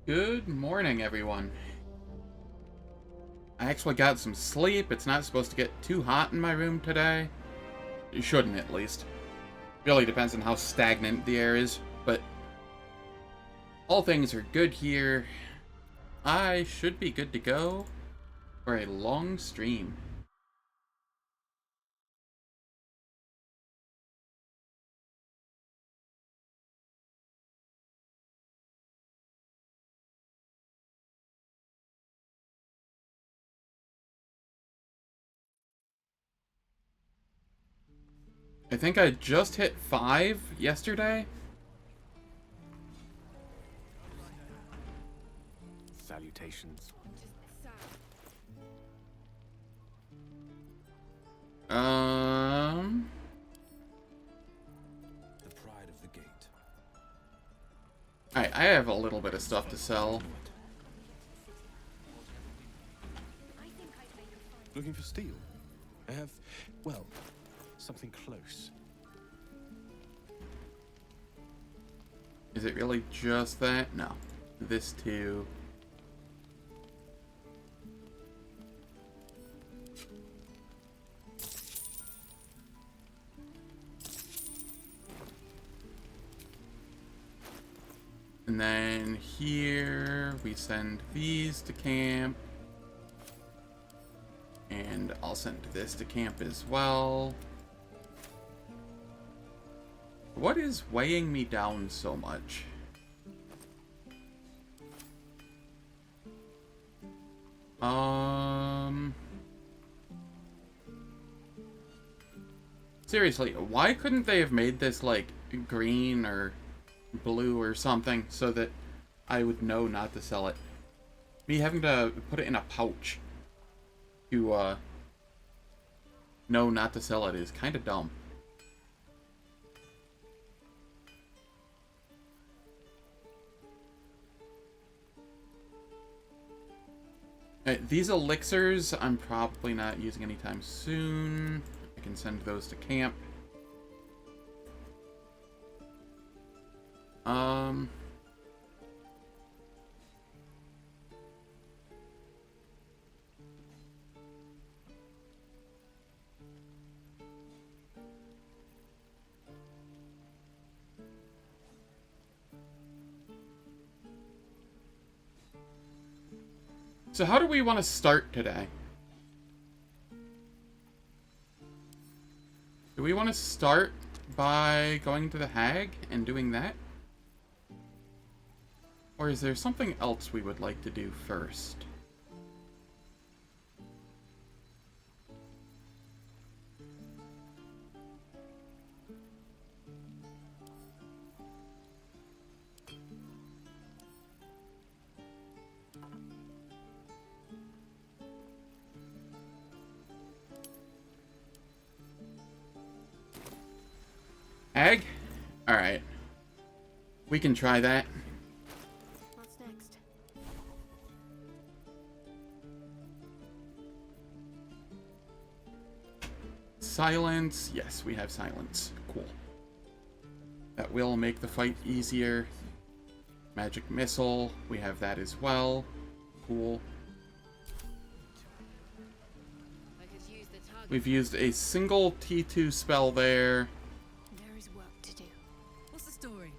Good morning, everyone. I actually got some sleep. It's not supposed to get too hot in my room today. It shouldn't, at least. Really depends on how stagnant the air is, but all things are good here. I should be good to go for a long stream. I think I just hit 5 yesterday. Salutations. Um... The pride of the gate. I have a little bit of stuff to sell. Looking for steel? I have, well, something close. Is it really just that? No. This too. And then here we send these to camp. And I'll send this to camp as well. What is weighing me down so much? Seriously, why couldn't they have made this, like, green or blue or something so that I would know not to sell it? Me having to put it in a pouch to, know not to sell it is kind of dumb. These elixirs I'm probably not using anytime soon. I can send those to camp. So how do we want to start today? Do we want to start by going to the Hag and doing that? Or is there something else we would like to do first? Hag? Alright. We can try that. What's next? Silence. Yes, we have silence. Cool. That will make the fight easier. Magic missile. We have that as well. Cool. I could use the target. We've used a single T2 spell there. There is work to do. What's the story?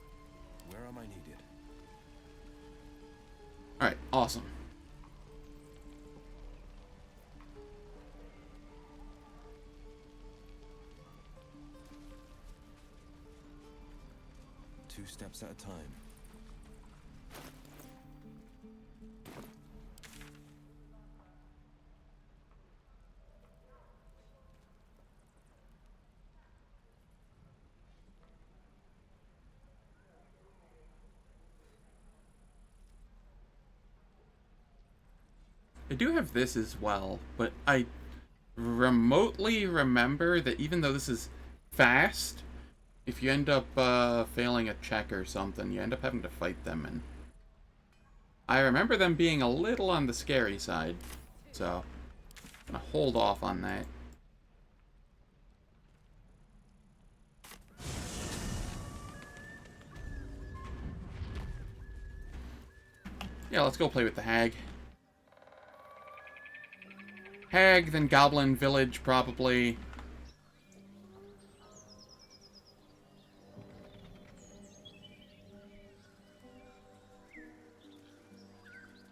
Where am I needed? Alright, awesome. Two steps at a time. I do have this as well, but I remotely remember that even though this is fast, if you end up failing a check or something, you end up having to fight them, and I remember them being a little on the scary side, so I'm gonna hold off on that. Yeah, let's go play with the hag. Hag, then Goblin Village, probably.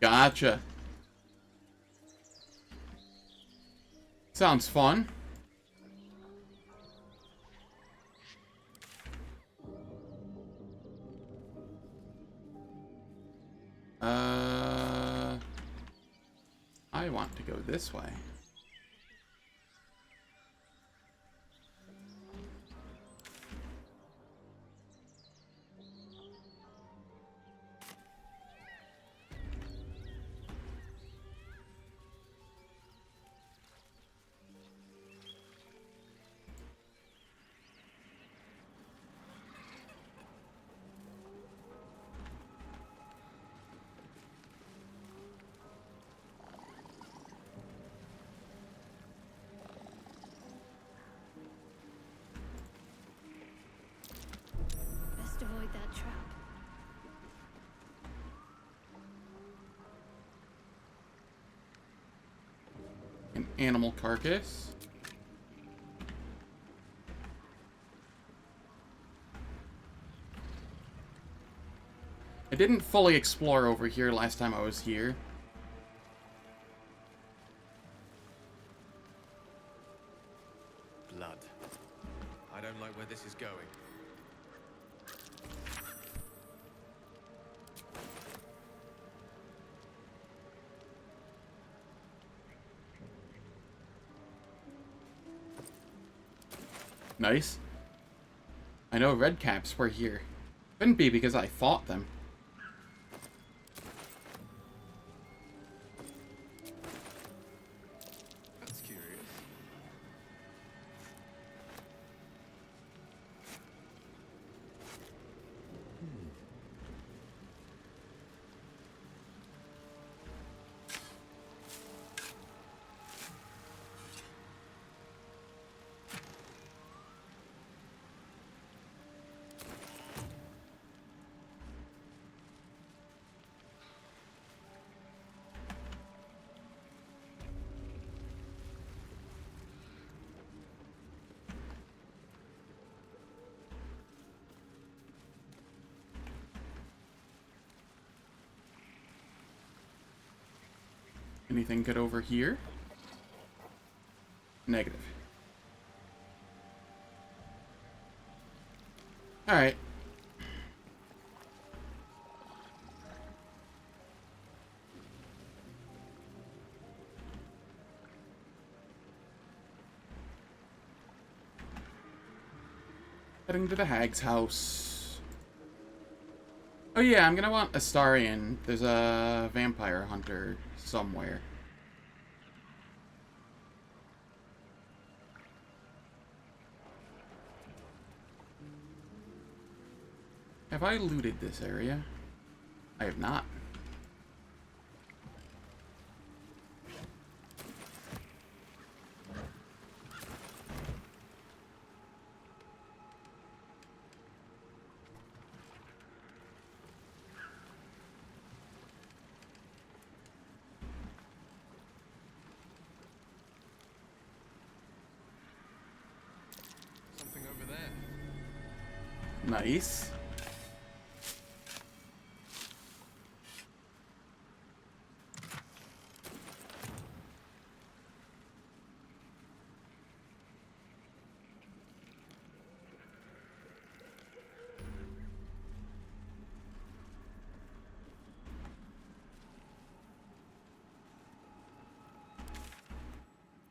Gotcha. Sounds fun. I want to go this way. Best avoid that trap. An animal carcass. I didn't fully explore over here last time I was here. Blood. I don't like where this is going. Nice. I know redcaps were here. Couldn't be because I fought them. That's curious. Anything good over here? Negative. Alright. Heading to the hag's house. Oh yeah, I'm gonna want Astarion. There's a vampire hunter somewhere. Have I looted this area? I have not. Something over there. Nice.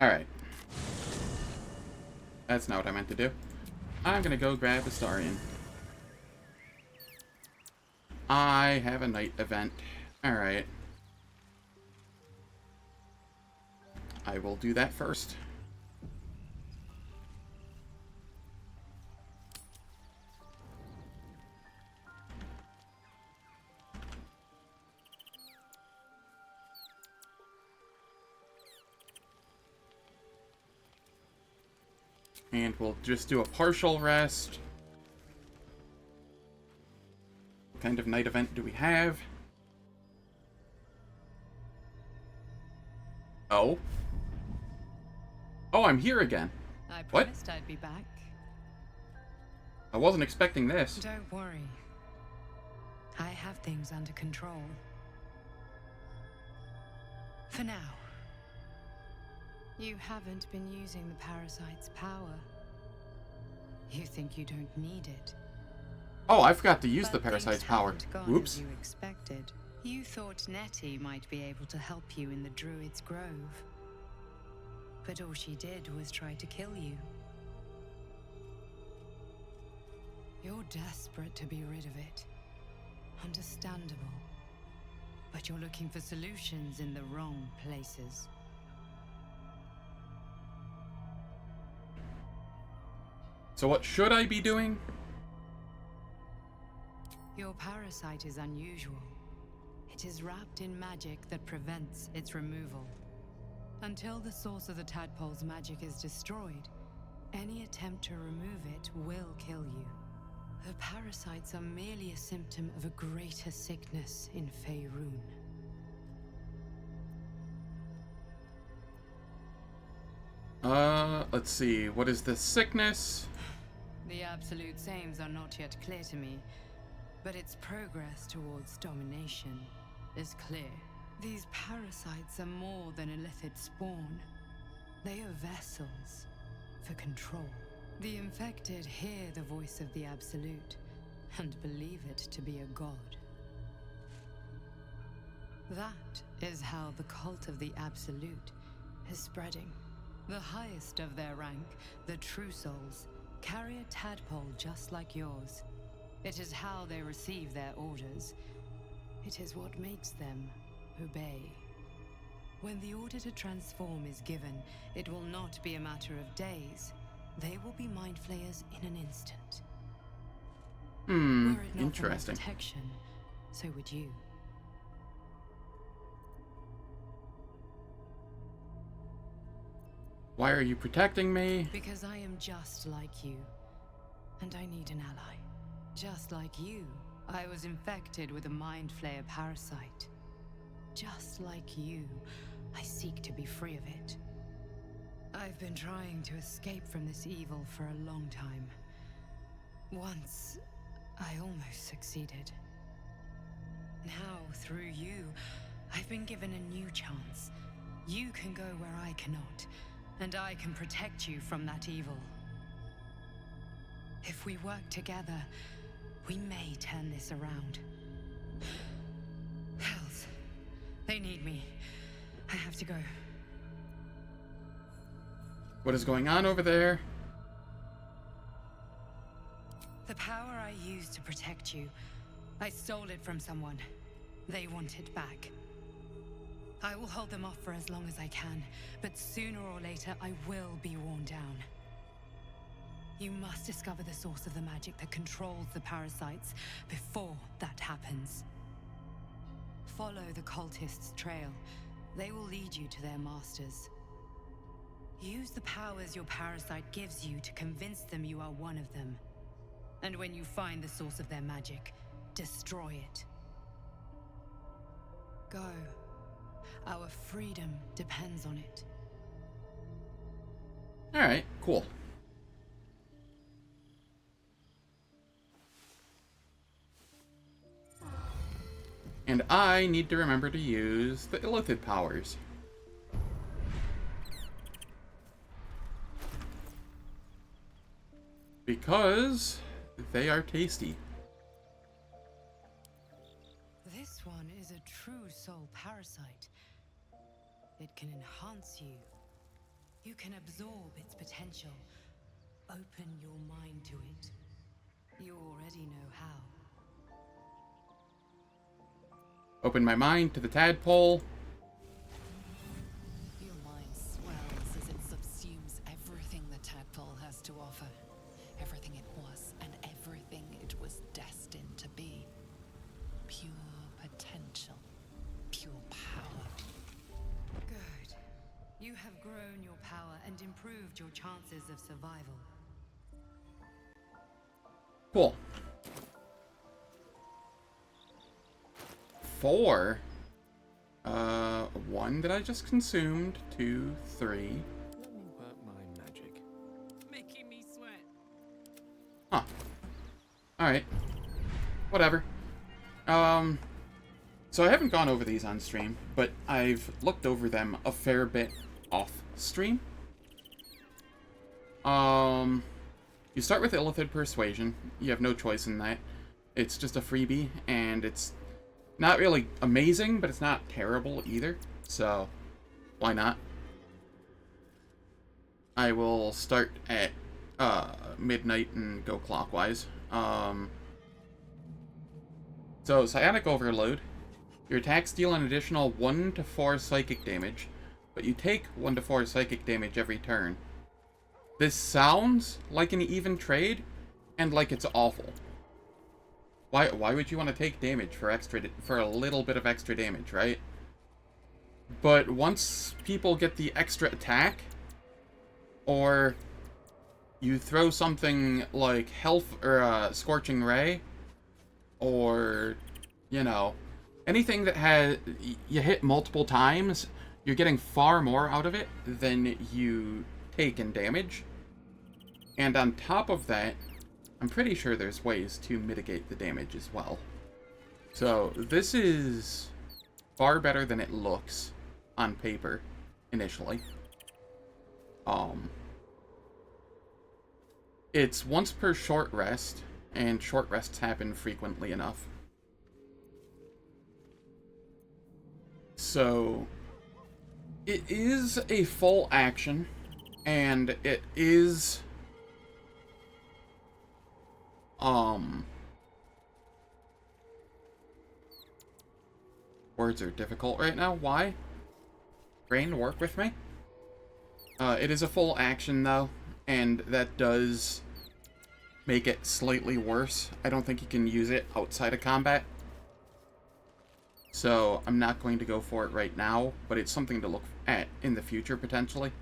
Alright. That's not what I meant to do. I'm gonna go grab Astarion. I have a night event. Alright. I will do that first. And we'll just do a partial rest. What kind of night event do we have? Oh? Oh, I'm here again. I What? promised I'd be back. I wasn't expecting this. Don't worry. I have things under control. For now. You haven't been using the parasite's power. You think you don't need it. Oh, I forgot to use the But parasite's things power. haven't gone Whoops. as you expected. You thought Nettie might be able to help you in the Druid's Grove. But all she did was try to kill you. You're desperate to be rid of it. Understandable. But you're looking for solutions in the wrong places. So what should I be doing? Your parasite is unusual. It is wrapped in magic that prevents its removal. Until the source of the tadpole's magic is destroyed, any attempt to remove it will kill you. The parasites are merely a symptom of a greater sickness in Faerun. Let's see. What is this sickness? The absolute sames are not yet clear to me, but its progress towards domination is clear. These parasites are more than a lithid spawn. They are vessels for control. The infected hear the voice of the Absolute and believe it to be a god. That is how the cult of the Absolute is spreading. The highest of their rank, the True Souls, carry a tadpole just like yours. It is how they receive their orders. It is what makes them obey. When the order to transform is given, it will not be a matter of days. They will be mind flayers in an instant. Were it not for my Interesting. protection, so would you. Why are you protecting me? Because I am just like you, and I need an ally. Just like you, I was infected with a mind flayer parasite. Just like you, I seek to be free of it. I've been trying to escape from this evil for a long time. Once, I almost succeeded. Now, through you, I've been given a new chance. You can go where I cannot, and I can protect you from that evil. If we work together, we may turn this around. Hells, they need me. I have to go. What is going on over there? The power I used to protect you, I stole it from someone. They want it back. I will hold them off for as long as I can, but sooner or later I will be worn down. You must discover the source of the magic that controls the parasites before that happens. Follow the cultists' trail. They will lead you to their masters. Use the powers your parasite gives you to convince them you are one of them. And when you find the source of their magic, destroy it. Go. Our freedom depends on it. Alright, cool. And I need to remember to use the illithid powers. Because they are tasty. This one is a true soul parasite. It can enhance you. You can absorb its potential. Open your mind to it. You already know how. Open my mind to the tadpole. Your mind swells as it subsumes everything the tadpole has to offer. Everything it was and everything it was destined to be. Pure potential. Pure power. Good. You have grown your power and improved your chances of survival. Cool. 4. 1. 1 that I just consumed. 2, 3. Let me work my magic. Making me sweat. Huh. Alright. Whatever. So I haven't gone over these on stream, but I've looked over them a fair bit off stream. You start with Illithid Persuasion. You have no choice in that. It's just a freebie, and it's not really amazing, but it's not terrible either. So, why not? I will start at midnight and go clockwise. So, Psionic Overload. Your attacks deal an additional 1 to 4 psychic damage, but you take 1 to 4 psychic damage every turn. This sounds like an even trade, and like it's awful. Why would you want to take damage for a little bit of extra damage, right? But once people get the extra attack, or you throw something like Health or Scorching Ray, or, you know, anything that has you hit multiple times, you're getting far more out of it than you take in damage. And on top of that, I'm pretty sure there's ways to mitigate the damage as well. So this is far better than it looks on paper initially. It's once per short rest, and short rests happen frequently enough. So it is a full action, and it is words are difficult right now. Why? Brain, work with me. It is a full action though, and that does make it slightly worse. I don't think you can use it outside of combat. So I'm not going to go for it right now, but it's something to look at in the future potentially.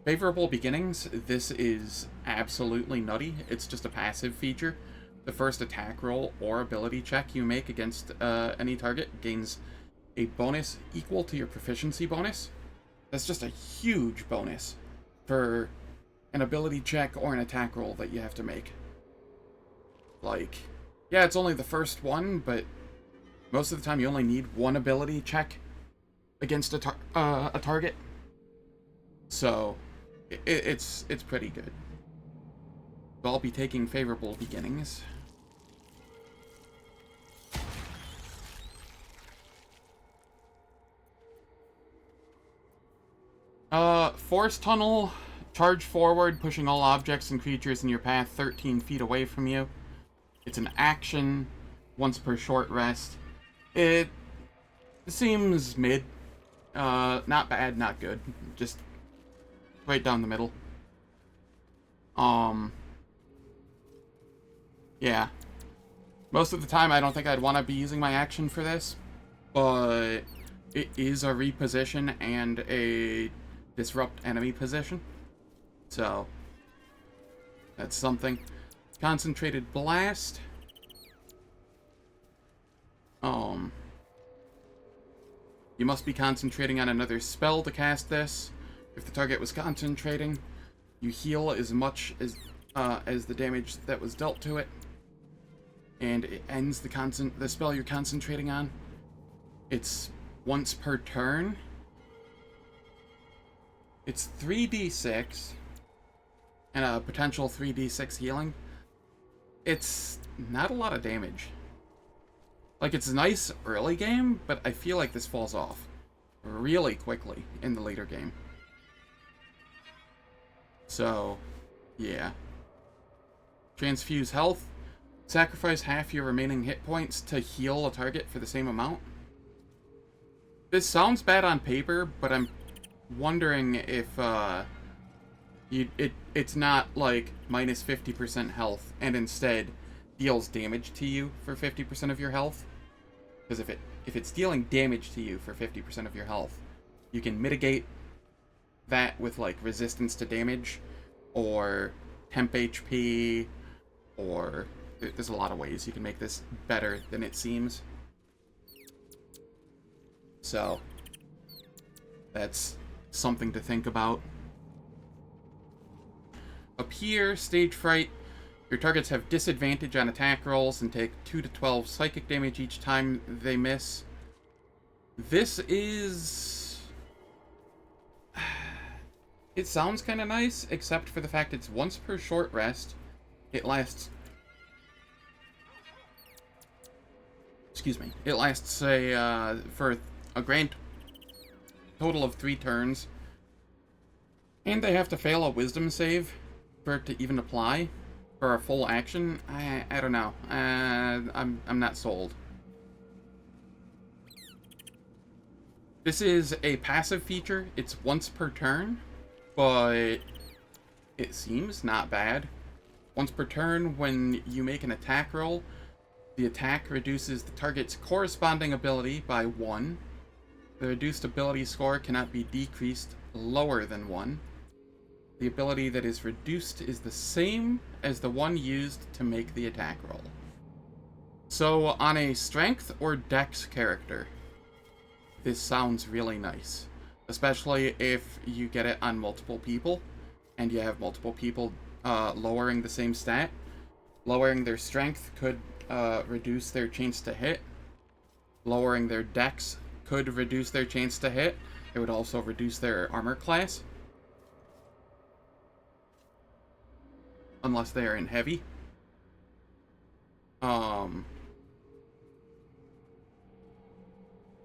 Favorable Beginnings, this is absolutely nutty. It's just a passive feature. The first attack roll or ability check you make against any target gains a bonus equal to your proficiency bonus. That's just a huge bonus for an ability check or an attack roll that you have to make. Like, yeah, it's only the first one, but most of the time you only need one ability check against a target. So it's pretty good. So I'll be taking Favorable Beginnings. Force Tunnel. Charge forward, pushing all objects and creatures in your path 13 feet away from you. It's an action, once per short rest. It seems mid. Not bad, not good. Just right down the middle. Yeah. Most of the time, I don't think I'd want to be using my action for this, but it is a reposition and a disrupt enemy position. So, that's something. Concentrated Blast. You must be concentrating on another spell to cast this. If the target was concentrating, you heal as much as the damage that was dealt to it. And it ends the spell you're concentrating on. It's once per turn. It's 3d6 and a potential 3d6 healing. It's not a lot of damage. Like, it's nice early game, but I feel like this falls off really quickly in the later game. So, yeah. Transfuse health. Sacrifice half your remaining hit points to heal a target for the same amount. This sounds bad on paper, but I'm wondering if it's not like minus 50% health and instead deals damage to you for 50% of your health. Because if it's dealing damage to you for 50% of your health, you can mitigate that with like resistance to damage or temp HP, or there's a lot of ways you can make this better than it seems. So, that's something to think about. Up here, Stage Fright. Your targets have disadvantage on attack rolls and take 2 to 12 psychic damage each time they miss. This is... It sounds kind of nice, except for the fact it's once per short rest. It lasts... Excuse me. It lasts, say, for a grand total of 3 turns. And they have to fail a wisdom save for it to even apply for a full action. I don't know. I'm not sold. This is a passive feature. It's once per turn, but it seems not bad. Once per turn, when you make an attack roll, the attack reduces the target's corresponding ability by 1. The reduced ability score cannot be decreased lower than 1. The ability that is reduced is the same as the one used to make the attack roll. So, on a strength or dex character, this sounds really nice. Especially if you get it on multiple people, and you have multiple people lowering the same stat. Lowering their strength could reduce their chance to hit. Lowering their dex could reduce their chance to hit. It would also reduce their armor class. Unless they are in heavy.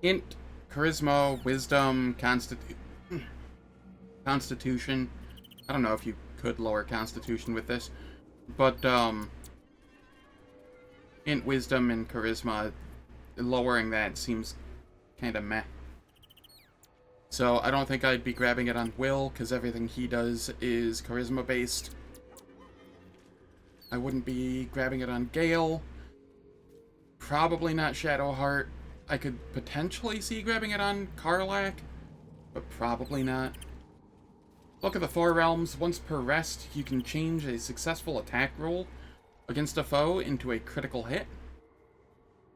Int, charisma, wisdom, constitution. I don't know if you could lower constitution with this, but int, wisdom, and charisma, lowering that seems kind of meh. So I don't think I'd be grabbing it on Will, because everything he does is charisma based. I wouldn't be grabbing it on Gale. Probably not Shadowheart. I could potentially see grabbing it on Karlach, but probably not. Look at the 4 realms. Once per rest, you can change a successful attack roll against a foe into a critical hit.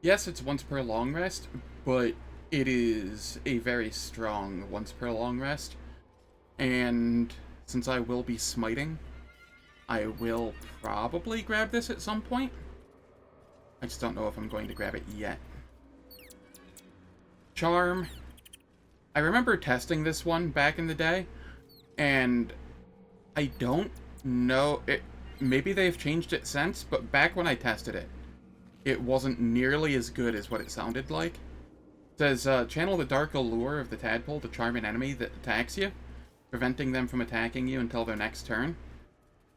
Yes, it's once per long rest, but it is a very strong once per long rest. And since I will be smiting, I will probably grab this at some point. I just don't know if I'm going to grab it yet. Charm. I remember testing this one back in the day, and I don't know... Maybe they've changed it since, but back when I tested it, it wasn't nearly as good as what it sounded like. It says, channel the dark allure of the tadpole to charm an enemy that attacks you, preventing them from attacking you until their next turn.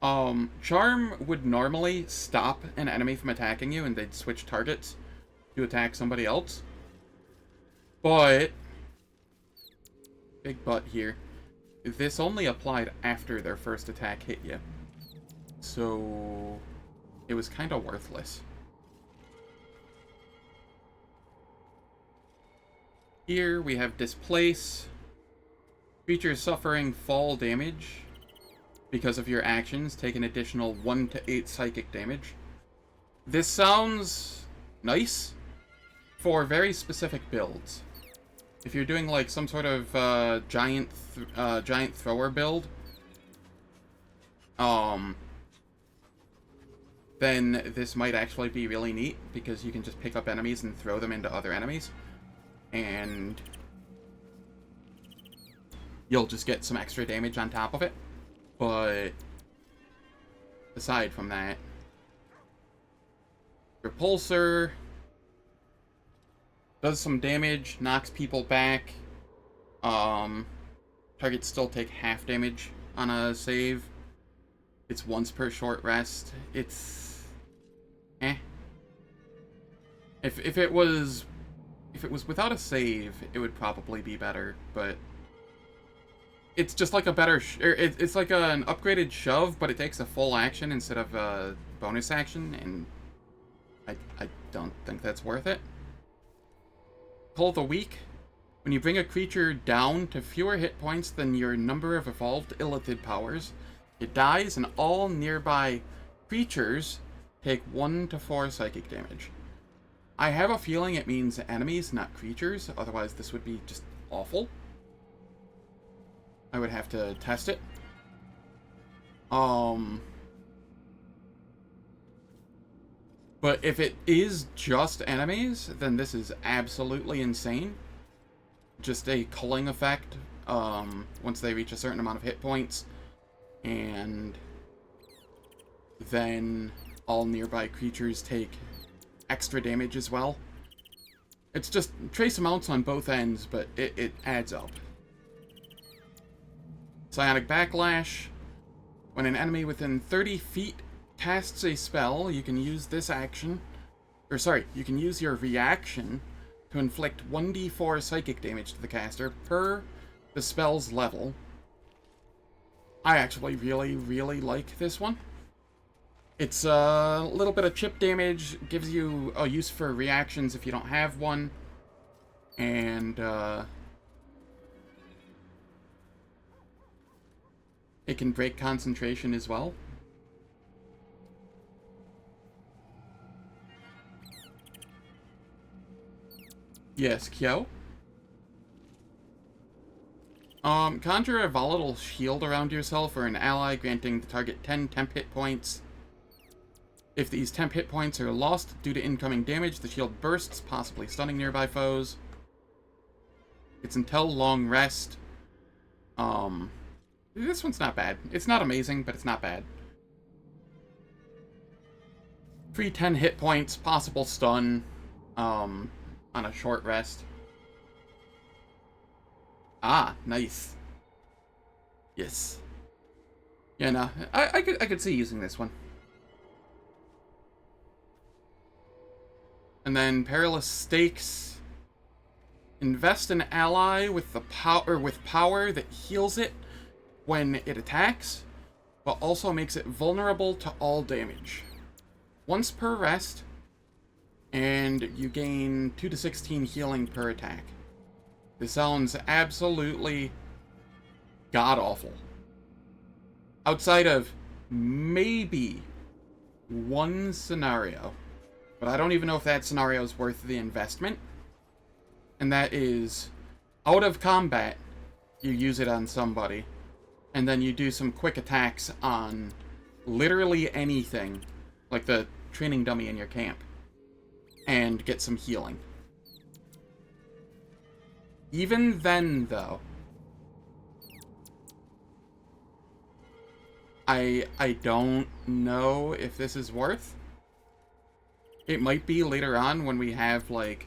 Charm would normally stop an enemy from attacking you, and they'd switch targets to attack somebody else. But, big but here, this only applied after their first attack hit you. So, it was kind of worthless. Here we have Displace. Creatures suffering fall damage because of your actions take an additional 1 to 8 psychic damage. This sounds nice for very specific builds. If you're doing like some sort of giant thrower build, then this might actually be really neat because you can just pick up enemies and throw them into other enemies, and you'll just get some extra damage on top of it. But aside from that, Repulsor does some damage, knocks people back. Targets still take half damage on a save. It's once per short rest. It's If it was without a save, it would probably be better, but it's just like a better... it's like an upgraded shove, but it takes a full action instead of a bonus action, and I don't think that's worth it. Pull the Weak. When you bring a creature down to fewer hit points than your number of evolved Illithid powers, it dies, and all nearby creatures take 1 to 4 psychic damage. I have a feeling it means enemies, not creatures. Otherwise, this would be just awful. I would have to test it. But if it is just enemies, then this is absolutely insane. Just a culling effect, once they reach a certain amount of hit points. And then all nearby creatures take extra damage as well. It's just trace amounts on both ends, but it adds up. Psionic Backlash. When an enemy within 30 feet casts a spell, you can use this action, or sorry, you can use your reaction to inflict 1d4 psychic damage to the caster per the spell's level. I actually really, really like this one. It's a little bit of chip damage, gives you a use for reactions if you don't have one, and it can break concentration as well. Yes, Kyo. Conjure a volatile shield around yourself or an ally, granting the target 10 temp hit points. If these temp hit points are lost due to incoming damage, the shield bursts, possibly stunning nearby foes. It's until long rest. This one's not bad. It's not amazing, but it's not bad. Free 10 hit points, possible stun, on a short rest. Ah, nice. Yes. Yeah, no, I could see using this one. And then Perilous Stakes. Invest an ally with the power that heals it when it attacks, but also makes it vulnerable to all damage. Once per rest, and you gain 2 to 16 healing per attack. This sounds absolutely god-awful. Outside of maybe one scenario, but I don't even know if that scenario is worth the investment. And that is, out of combat, you use it on somebody, and then you do some quick attacks on literally anything, like the training dummy in your camp, and get some healing. Even then, though, I don't know if this is worth. It might be later on when we have, like,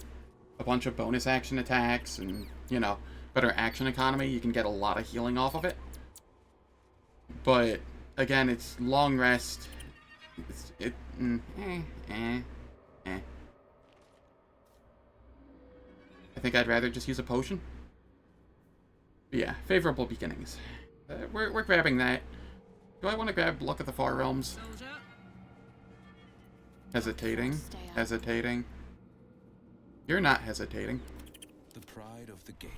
a bunch of bonus action attacks and, you know, better action economy. You can get a lot of healing off of it. But, again, it's long rest. I think I'd rather just use a potion. But yeah, favorable beginnings. We're grabbing that. Do I want to grab Luck of the Far Realms? Hesitating. Hesitating. You're not hesitating. The pride of the gate.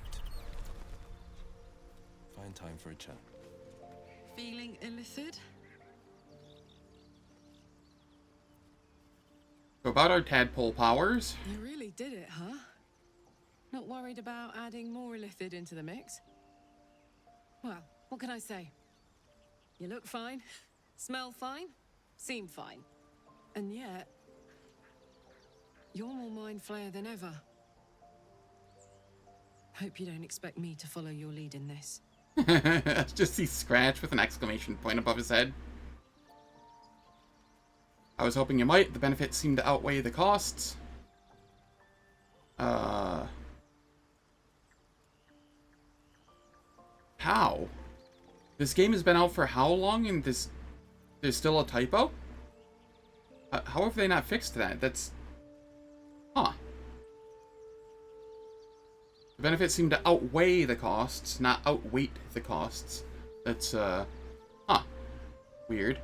Find time for a chat. Feeling illicit? So about our tadpole powers. You really did it, huh? Not worried about adding more illithid into the mix? Well, what can I say? You look fine, smell fine, seem fine. And yet, you're more mind flayer than ever. Hope you don't expect me to follow your lead in this. Just see Scratch with an exclamation point above his head. I was hoping you might. The benefits seem to outweigh the costs. How? This game has been out for how long and there's still a typo? How have they not fixed that? That's... Huh. The benefits seem to outweigh the costs, not outweight the costs. That's, huh. Weird.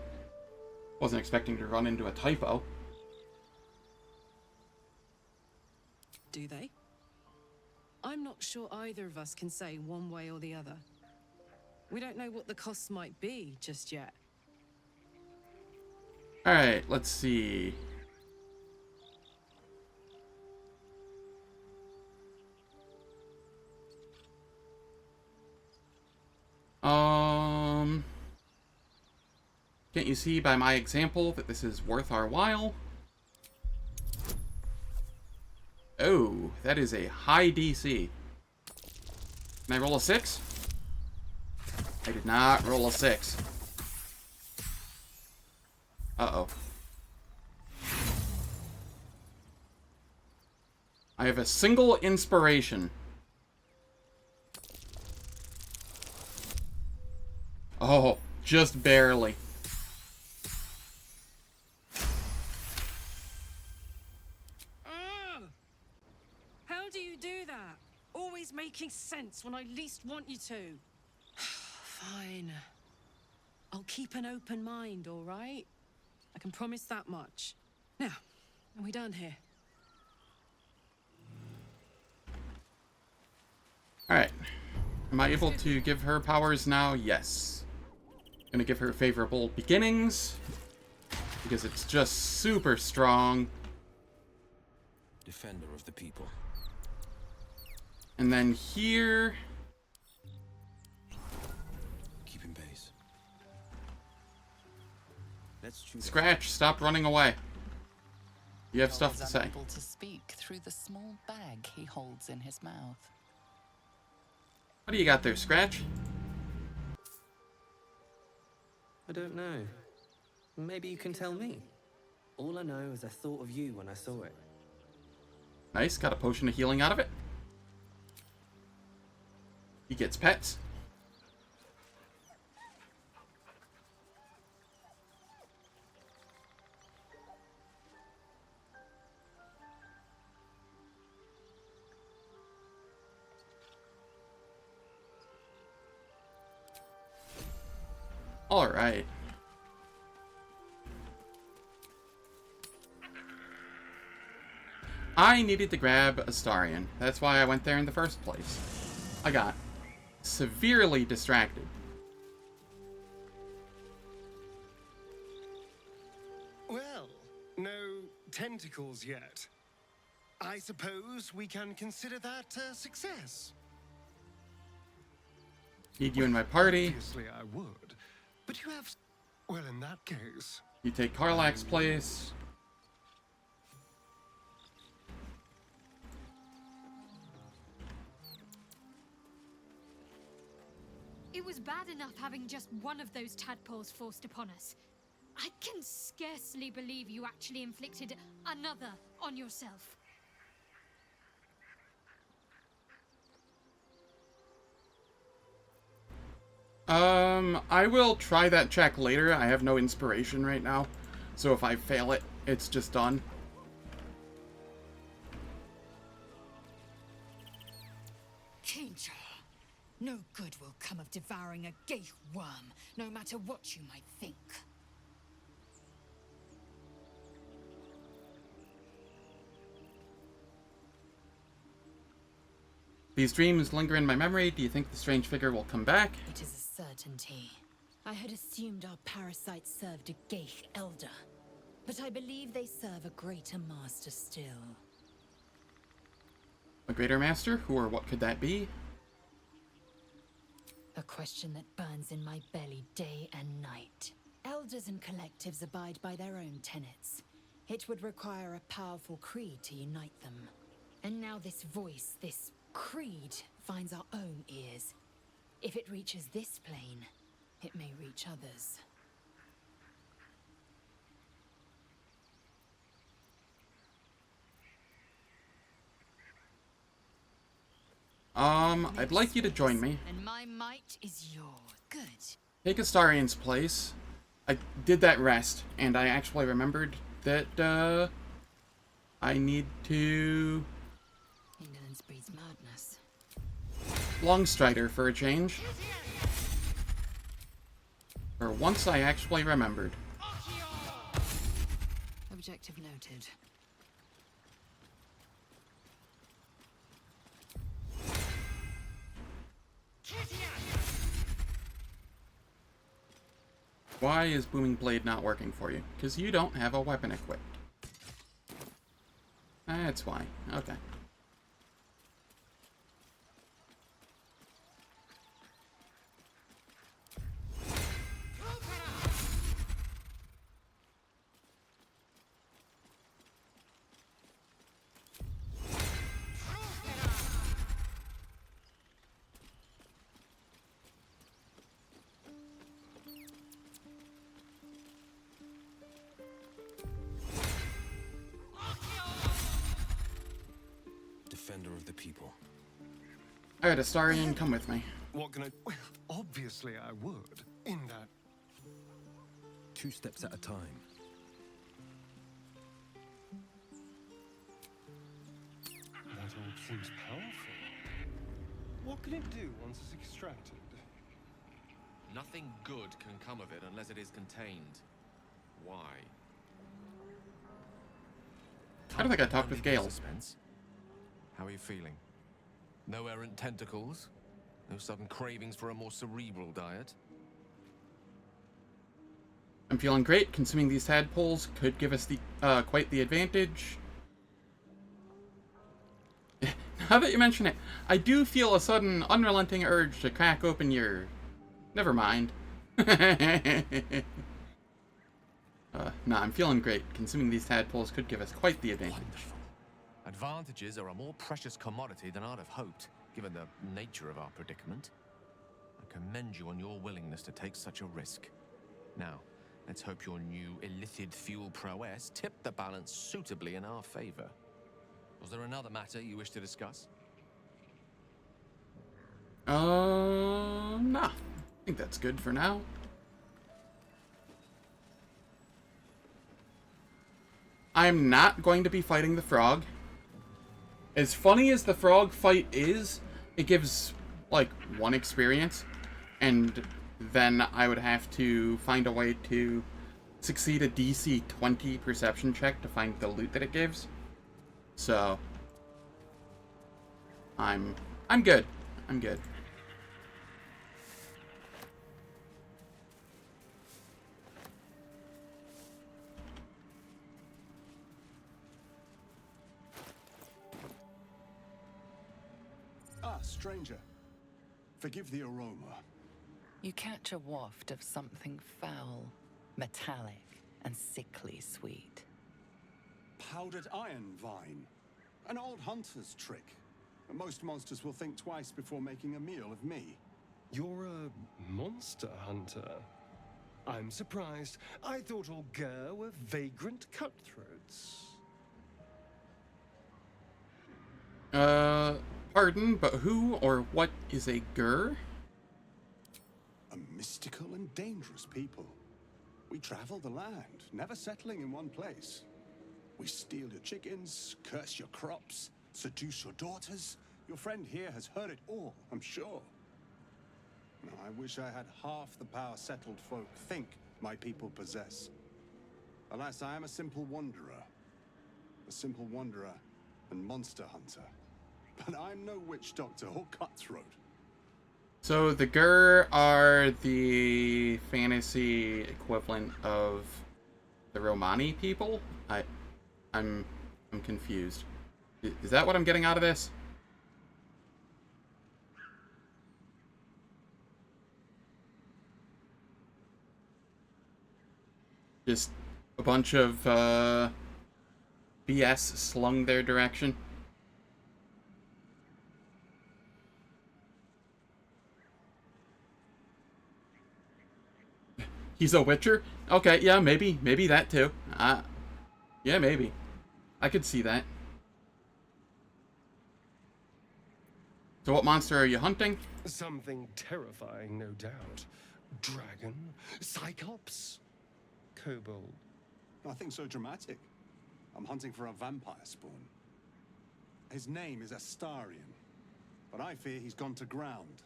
Wasn't expecting to run into a typo. Do they? I'm not sure either of us can say one way or the other. We don't know what the costs might be just yet. Alright, let's see. Can't you see by my example that this is worth our while? Oh, that is a high DC. Can I roll a 6? I did not roll a 6. Uh-oh. I have a single inspiration. Oh, just barely. How do you do that? Always making sense when I least want you to. Fine. I'll keep an open mind, all right? I can promise that much. Now, are we done here? Alright. Am I able to give her powers now? Yes. Gonna give her favorable beginnings. Because it's just super strong. Defender of the people. And then here... Keeping pace. Let's choose. Scratch, stop running away. You have stuff to say. Unable to speak through the small bag he holds in his mouth. What do you got there, Scratch? I don't know. Maybe you can tell me. All I know is I thought of you when I saw it. Nice, got a potion of healing out of it. He gets pets. All right. I needed to grab Astarion. That's why I went there in the first place. I got severely distracted. Well, no tentacles yet. I suppose we can consider that a success. Need you in my party. Obviously I would. But you have... Well, in that case... You take Karlach's place. It was bad enough having just one of those tadpoles forced upon us. I can scarcely believe you actually inflicted another on yourself. I will try that check later. I have no inspiration right now. So if I fail it, it's just done. Kinja, no good will come of devouring a gay worm, no matter what you might think. These dreams linger in my memory. Do you think the strange figure will come back? It is a certainty. I had assumed our parasites served a Geich elder, but I believe they serve a greater master still. A greater master? Who or what could that be? A question that burns in my belly day and night. Elders and collectives abide by their own tenets. It would require a powerful creed to unite them. And now this voice, this creed, finds our own ears. If it reaches this plane, it may reach others. I'd like you to join me. And my might is yours. Good. Take Astarion's place. I did that rest, and I actually remembered that, I need to... Indolence breeds madness. Longstrider for a change. For once I actually remembered. Objective noted. Why is Booming Blade not working for you? Because you don't have a weapon equipped. That's why. Okay. defender of the people. Alright, Astarion, come with me. What can I... Well, obviously I would. In that... 2 steps at a time. That all seems powerful. What can it do once it's extracted? Nothing good can come of it unless it is contained. Why? I don't think I talked with Gale. Suspense. How are you feeling? No errant tentacles? No sudden cravings for a more cerebral diet? I'm feeling great. Consuming these tadpoles could give us the quite the advantage. Now that you mention it, I do feel a sudden, unrelenting urge to crack open your... Never mind. Nah, I'm feeling great. Consuming these tadpoles could give us quite the advantage. Wonderful. Advantages are a more precious commodity than I'd have hoped, given the nature of our predicament. I commend you on your willingness to take such a risk. Now, let's hope your new illithid fuel prowess tipped the balance suitably in our favor. Was there another matter you wish to discuss? Nah. I think that's good for now. I'm not going to be fighting the frog. As funny as the frog fight is, it gives, like, 1 experience. And then I would have to find a way to succeed a DC 20 perception check to find the loot that it gives. So... I'm good. I'm good. Ah, stranger. Forgive the aroma. You catch a waft of something foul, metallic, and sickly sweet. Powdered iron vine. An old hunter's trick. Most monsters will think twice before making a meal of me. You're a monster hunter. I'm surprised. I thought all Gur were vagrant cutthroats. Pardon, but who or what is a Gur? A mystical and dangerous people. We travel the land, never settling in one place. We steal your chickens, curse your crops, seduce your daughters. Your friend here has heard it all, I'm sure. Now, I wish I had half the power settled folk think my people possess. Alas, I am a simple wanderer. A simple wanderer and monster hunter. But I'm no witch doctor or cutthroat. So the Gur are the fantasy equivalent of the Romani people? I'm confused. Is that what I'm getting out of this? Just a bunch of BS slung their direction. He's a witcher? Okay, yeah, maybe that too. Yeah, maybe. I could see that. So what monster are you hunting? Something terrifying, no doubt. Dragon? Cyclops? Kobold? Nothing so dramatic. I'm hunting for a vampire spawn. His name is Astarion, but I fear he's gone to ground.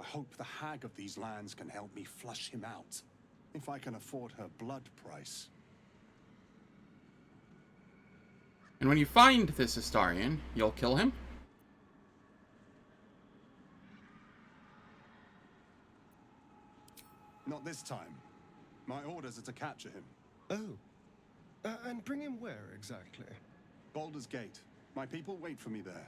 I hope the hag of these lands can help me flush him out, if I can afford her blood price. And when you find this Astarion, you'll kill him? Not this time. My orders are to capture him. Oh. And bring him where, exactly? Baldur's Gate. My people wait for me there.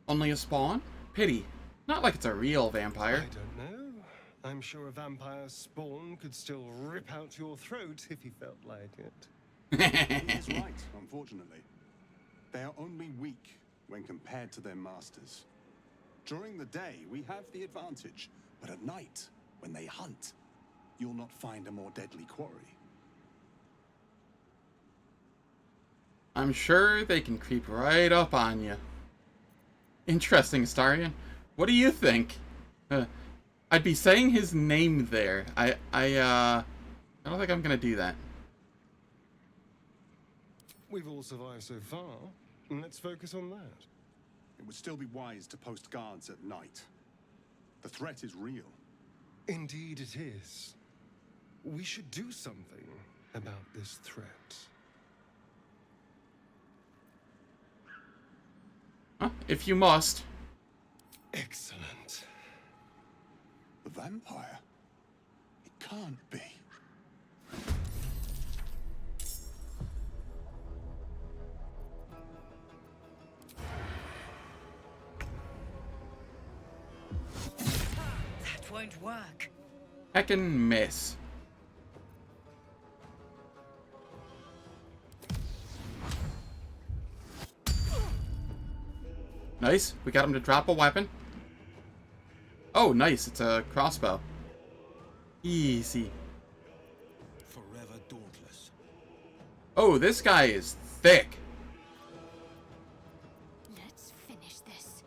Only a spawn? Pity. Not like it's a real vampire. I don't know. I'm sure a vampire spawn could still rip out your throat if he felt like it. He is right, unfortunately. They are only weak when compared to their masters. During the day, we have the advantage, but at night, when they hunt, you'll not find a more deadly quarry. I'm sure they can creep right up on you. Interesting, Astarion. What do you think? I'd be saying his name there. I don't think I'm gonna do that. We've all survived so far. Let's focus on that. It would still be wise to post guards at night. The threat is real. Indeed it is. We should do something about this threat. Huh? If you must. Excellent. The vampire? It can't be. That won't work. Heckin' miss. Nice. We got him to drop a weapon. Oh, nice. It's a crossbow. Easy. Forever dauntless. Oh, this guy is thick. Let's finish this.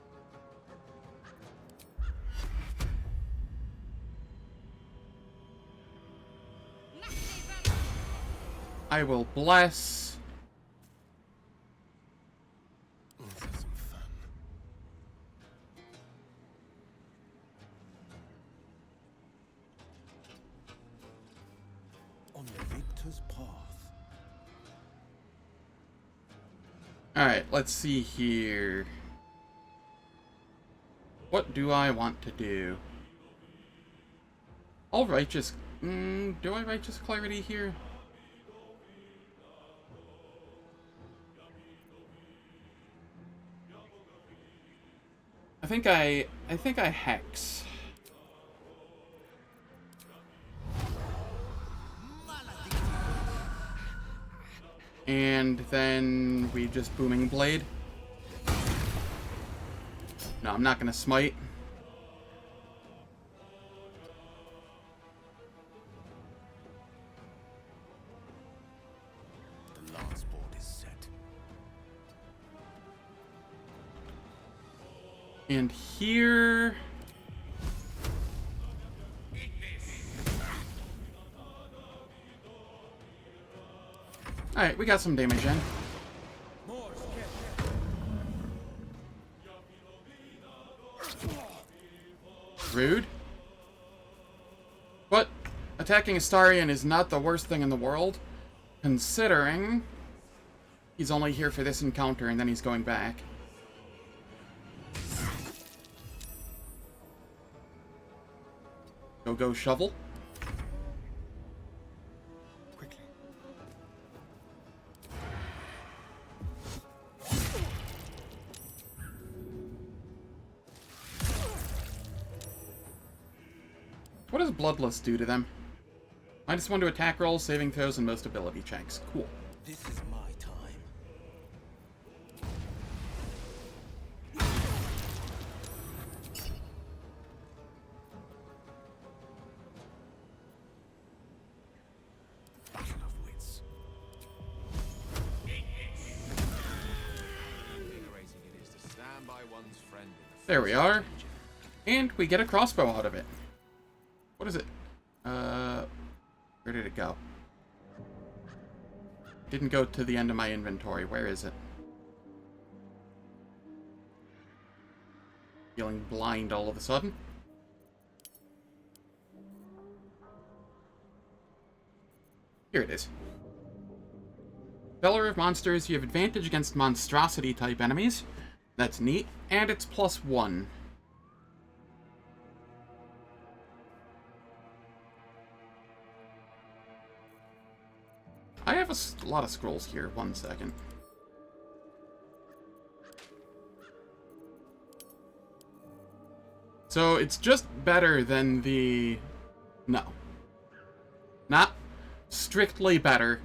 I will bless. Let's have some fun. On the victor's path. Alright, let's see here. What do I want to do? I'll righteous... do I righteous clarity here? I think I hex. And then we just booming blade. No, I'm not gonna smite. The last board is set. And here... Alright, we got some damage in. Rude. But attacking Astarion is not the worst thing in the world, considering he's only here for this encounter and then he's going back. Go shovel. Quickly. What does Bloodlust do to them? -1 to attack rolls, saving throws, and most ability checks. Cool. This is my time. Battle of wits. Invigorating it is to stand by one's friend in the There we face of are. danger. And we get a crossbow out of it. What is it? Where did it go? Didn't go to the end of my inventory. Where is it? Feeling blind all of a sudden. Here it is. Feller of Monsters, you have advantage against monstrosity-type enemies. That's neat. And it's +1. I have a lot of scrolls here. 1 second. So it's just better than the... No. Not strictly better,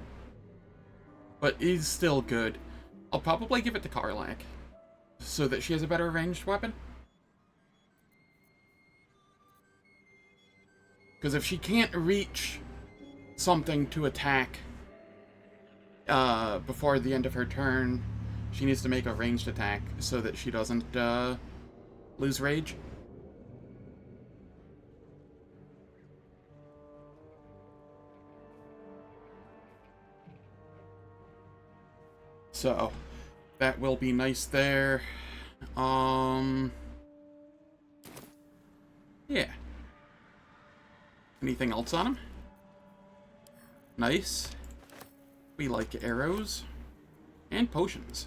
but is still good. I'll probably give it to Karlak, so that she has a better ranged weapon. Because if she can't reach something to attack before the end of her turn, she needs to make a ranged attack so that she doesn't lose rage. So, that will be nice there. Yeah. Anything else on him? Nice. We like arrows. And potions.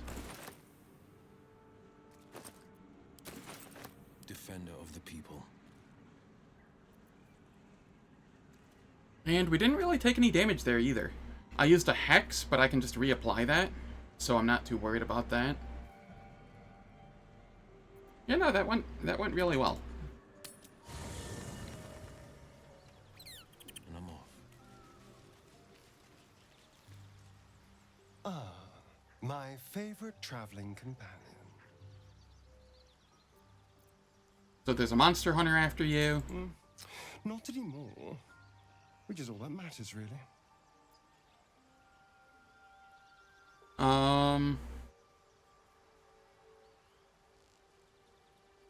Defender of the people. And we didn't really take any damage there either. I used a hex, but I can just reapply that, so I'm not too worried about that. Yeah, no, that went really well. And I'm off. My favorite traveling companion. So there's a monster hunter after you. Not anymore. Which is all that matters, really.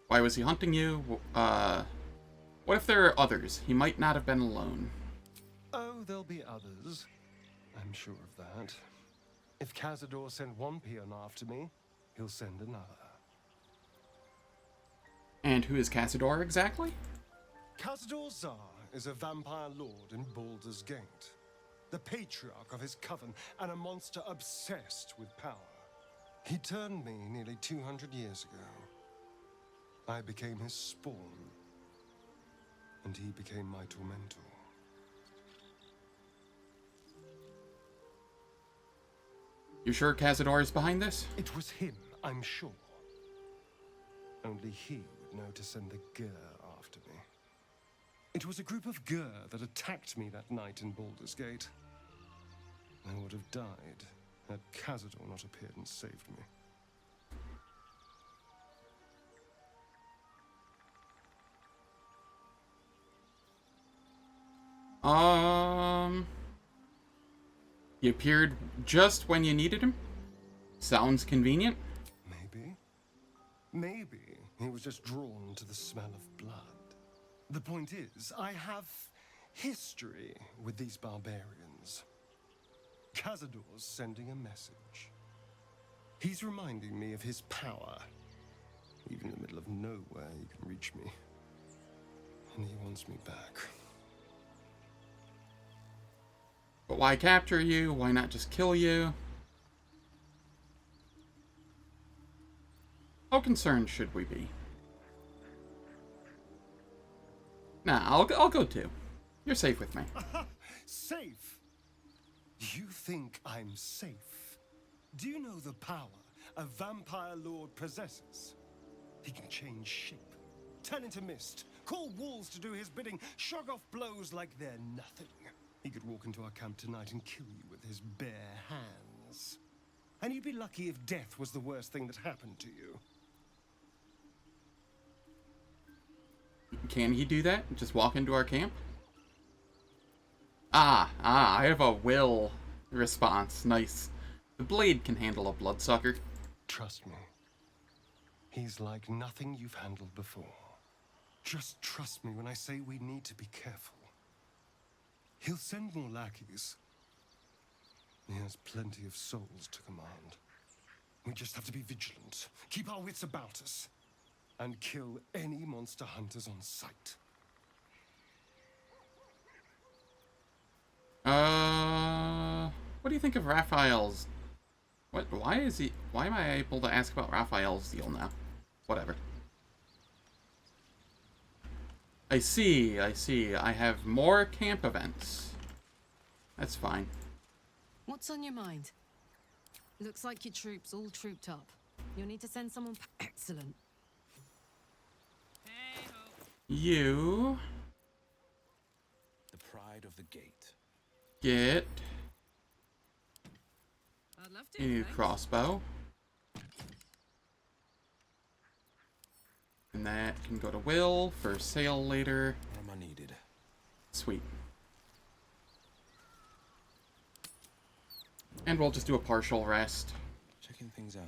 Why was he hunting you? What if there are others? He might not have been alone. Oh, there'll be others. I'm sure of that. If Cazador sent one peon after me, he'll send another. And who is Cassador exactly? Cazador Zar is a vampire lord in Baldur's Gate. The patriarch of his coven and a monster obsessed with power. He turned me nearly 200 years ago. I became his spawn, and he became my tormentor. You sure Cassador is behind this? It was him, I'm sure. Only he would know to send the Gur after me. It was a group of Gur that attacked me that night in Baldur's Gate. I would have died had Cazador not appeared and saved me. He appeared just when you needed him? Sounds convenient. Maybe. Maybe he was just drawn to the smell of blood. The point is, I have history with these barbarians. Cazador's sending a message. He's reminding me of his power. Even in the middle of nowhere, he can reach me. And he wants me back. But why capture you? Why not just kill you? How concerned should we be? Nah, I'll go too. You're safe with me. Safe? You think I'm safe? Do you know the power a vampire lord possesses? He can change shape, turn into mist, call walls to do his bidding, shrug off blows like they're nothing. He could walk into our camp tonight and kill you with his bare hands. And you'd be lucky if death was the worst thing that happened to you. Can he do that? Just walk into our camp? I have a will response. Nice. The blade can handle a bloodsucker. Trust me. He's like nothing you've handled before. Just trust me when I say we need to be careful. He'll send more lackeys. He has plenty of souls to command. We just have to be vigilant, keep our wits about us, and kill any monster hunters on sight. What do you think of Raphael's? Why am I able to ask about Raphael's deal now? Whatever. I see. I have more camp events. That's fine. What's on your mind? Looks like your troops all trooped up. You'll need to send someone. Excellent. You The pride of the gate. get I'd love a new crossbow. And that can go to Will for sale later. What am I needed? Sweet. And we'll just do a partial rest. Checking things out.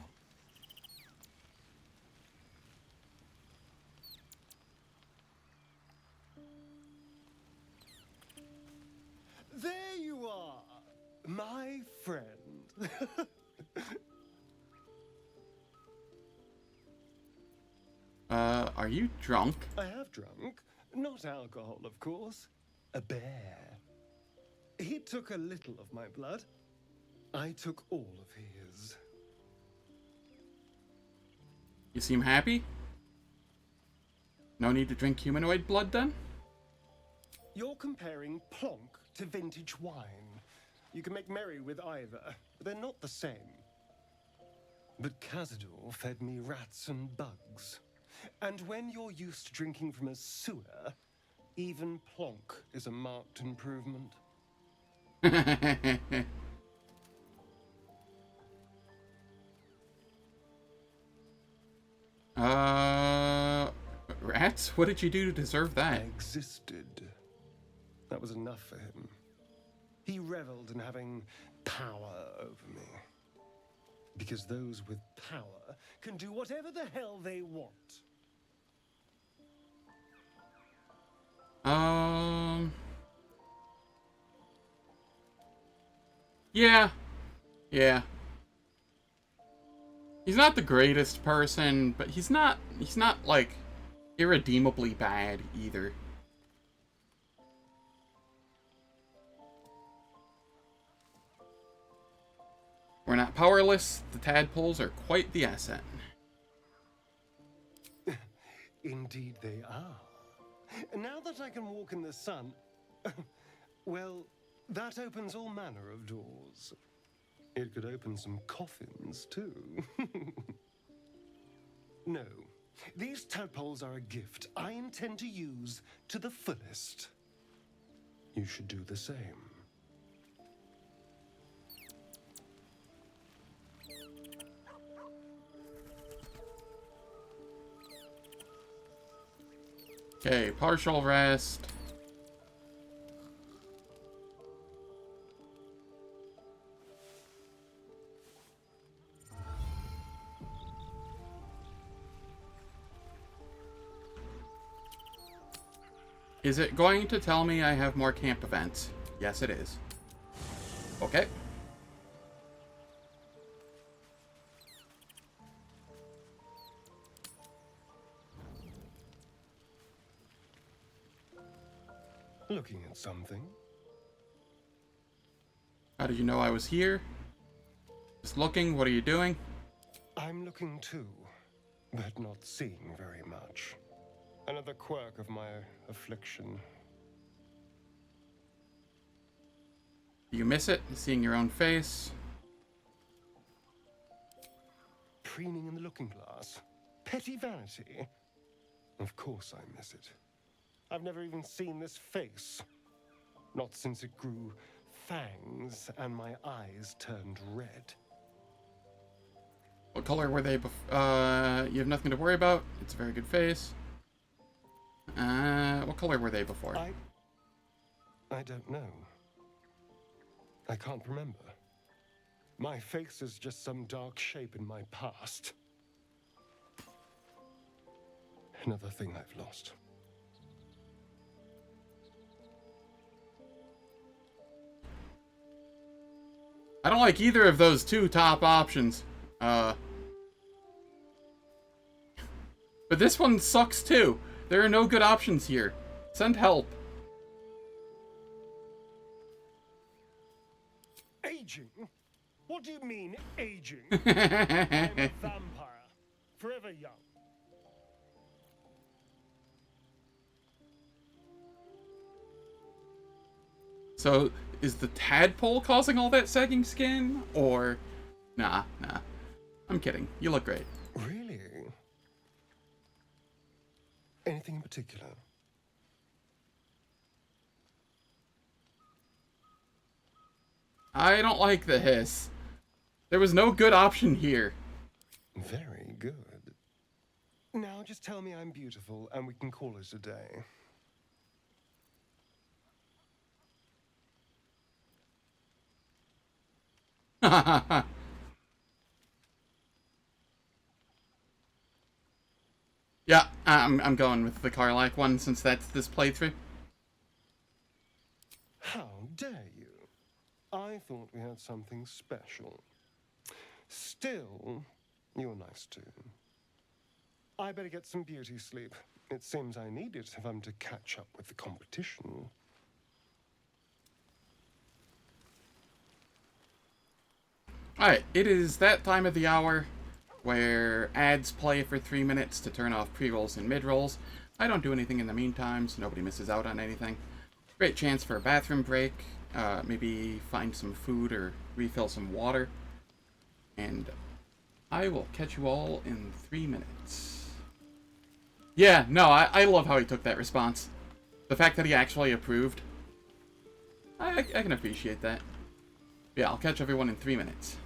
There you are, my friend. Are you drunk? I have drunk. Not alcohol, of course. A bear. He took a little of my blood. I took all of his. You seem happy? No need to drink humanoid blood, then? You're comparing plonk to vintage wine. You can make merry with either, but they're not the same. But Cazador fed me rats and bugs. And when you're used to drinking from a sewer, even plonk is a marked improvement. Rats? What did you do to deserve I that? existed. That was enough for him. He reveled in having power over me. Because those with power can do whatever the hell they want. Yeah. Yeah. He's not the greatest person, but he's not like irredeemably bad either. We're not powerless. The tadpoles are quite the asset. Indeed they are. Now that I can walk in the sun, well, that opens all manner of doors. It could open some coffins, too. No, these tadpoles are a gift I intend to use to the fullest. You should do the same. Okay, partial rest. Is it going to tell me I have more camp events? Yes, it is. Okay. Looking at something? How did you know I was here? Just looking, what are you doing? I'm looking too, but not seeing very much. Another quirk of my affliction. You miss it, seeing your own face? Preening in the looking glass? Petty vanity? Of course I miss it. I've never even seen this face. Not since it grew fangs and my eyes turned red. What color were they before? You have nothing to worry about. It's a very good face. What color were they before? I don't know. I can't remember. My face is just some dark shape in my past. Another thing I've lost. I don't like either of those two top options. But this one sucks too. There are no good options here. Send help. Aging? What do you mean, aging? I'm a vampire. Forever young. So, is the tadpole causing all that sagging skin? Or... Nah. I'm kidding. You look great. Really? Anything in particular? I don't like the hiss. There was no good option here. Very good. Now just tell me I'm beautiful and we can call it a day. Yeah, I'm going with the Karlach one since that's this playthrough. How dare you? I thought we had something special. Still, you're nice too. I better get some beauty sleep. It seems I need it if I'm to catch up with the competition. Alright, it is that time of the hour where ads play for 3 minutes to turn off pre-rolls and mid-rolls. I don't do anything in the meantime, so nobody misses out on anything. Great chance for a bathroom break, maybe find some food or refill some water. And I will catch you all in 3 minutes. Yeah, no, I love how he took that response. The fact that he actually approved. I can appreciate that. Yeah, I'll catch everyone in 3 minutes.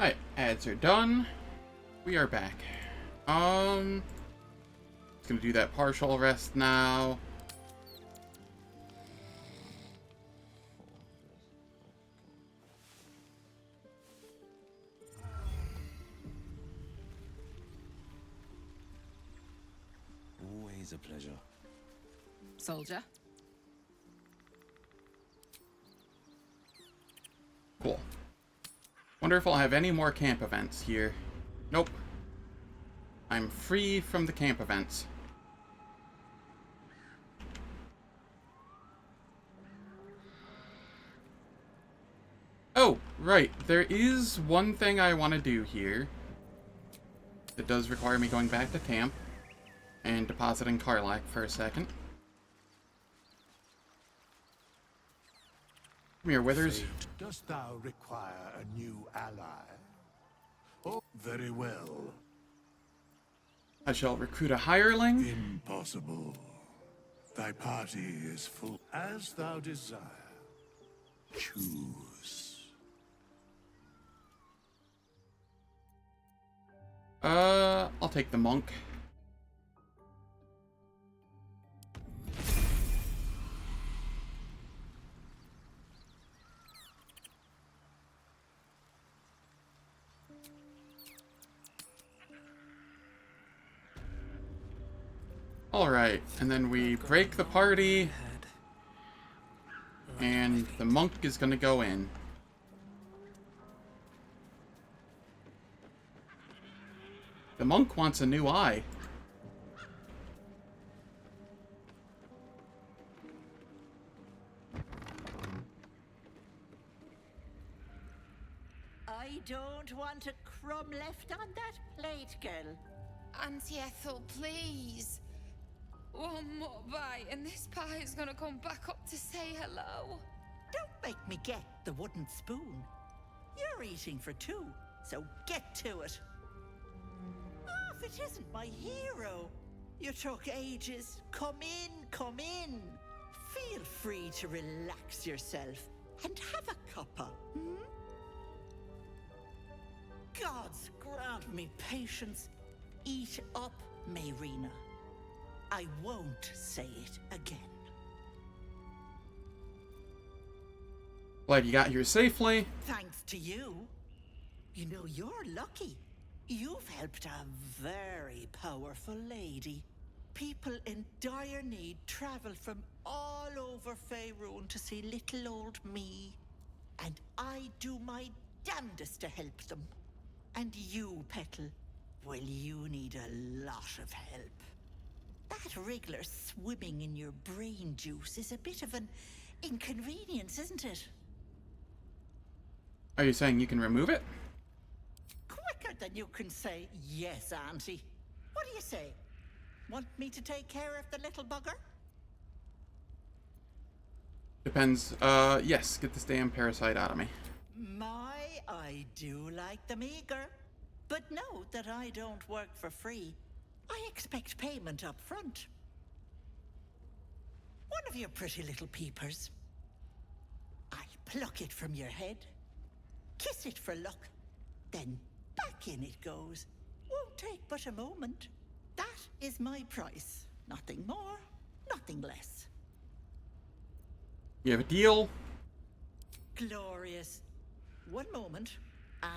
Alright, ads are done. We are back. Gonna do that partial rest now. Always a pleasure. Soldier. Cool. Wonder if I'll have any more camp events here. Nope. I'm free from the camp events. Oh, right. There is one thing I want to do here that does require me going back to camp. And depositing Karlak for a second. Come here, Withers. Fate, dost thou require a new ally? Oh, very well. I shall recruit a hireling. Impossible. Thy party is full. As thou desire. Choose. I'll take the monk. Alright, and then we break the party, and the monk is gonna go in. The monk wants a new eye. I don't want a crumb left on that plate, girl. Auntie Ethel, please. One more bite and this pie is gonna come back up to say hello. Don't make me get the wooden spoon. You're eating for two, so get to it. Oh, if it isn't my hero. You took ages. Come in, come in. Feel free to relax yourself and have a cuppa, hmm? Gods grant me patience. Eat up, Mayrina. I won't say it again. Glad you got here safely. Thanks to you. You know, you're lucky. You've helped a very powerful lady. People in dire need travel from all over Faerun to see little old me. And I do my damnedest to help them. And you, Petal, well, you need a lot of help. That wriggler swimming in your brain juice is a bit of an inconvenience, isn't it? Are you saying you can remove it? Quicker than you can say yes, Auntie. What do you say? Want me to take care of the little bugger? Depends. Yes, get this damn parasite out of me. I do like them eager. But note that I don't work for free. I expect payment up front. One of your pretty little peepers. I'll pluck it from your head, kiss it for luck, then back in it goes. Won't take but a moment. That is my price. Nothing more, nothing less. You have a deal? Glorious. One moment.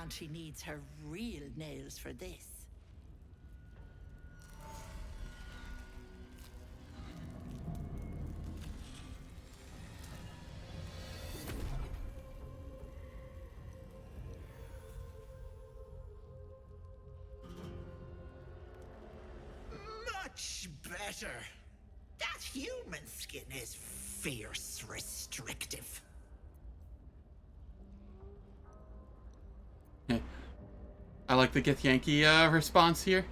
Auntie needs her real nails for this. Much better. That human skin is fierce restrictive. I like the Githyanki response here.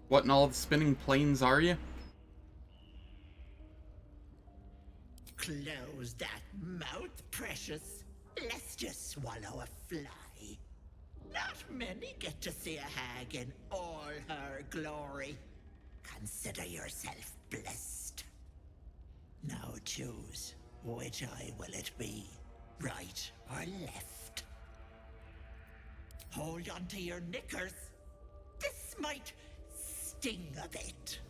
What in all the spinning planes are you? Close that mouth, precious. Let's just swallow a fly. Not many get to see a hag in all her glory. Consider yourself blessed. Now choose, which eye will it be? Right or left? Hold on to your knickers. This might sting a bit.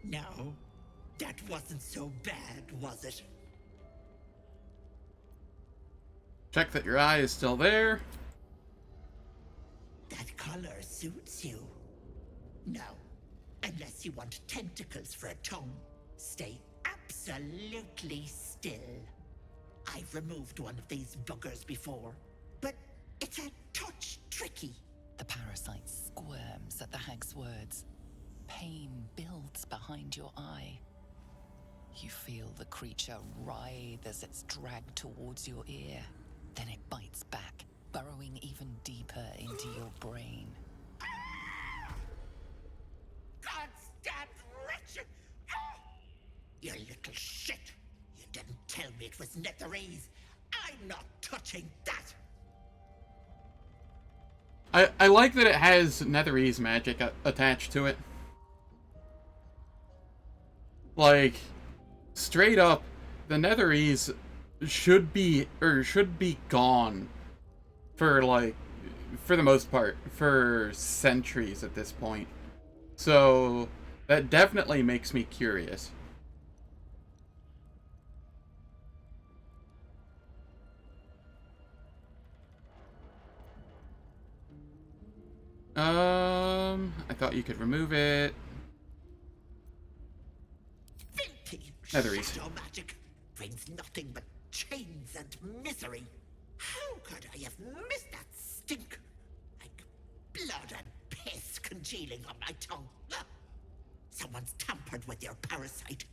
No, that wasn't so bad, was it? Check that your eye is still there. That color suits you. No, unless you want tentacles for a tongue, stay absolutely still. I've removed one of these buggers before, but it's a touch tricky. The parasite squirms at the hag's words. Pain builds behind your eye. You feel the creature writhe as it's dragged towards your ear. Then it bites back, burrowing even deeper into your brain. God's damned wretched! You little shit! You didn't tell me it was Netherese. I'm not touching that! I like that it has Netherese magic attached to it. Like, straight up, the Netherese should be gone for, like, for the most part, for centuries at this point. So, that definitely makes me curious. I thought you could remove it. Filthy Netherese. shadow magic brings nothing but chains and misery. How could I have missed that stink? Like blood and piss congealing on my tongue. Someone's tampered with your parasite.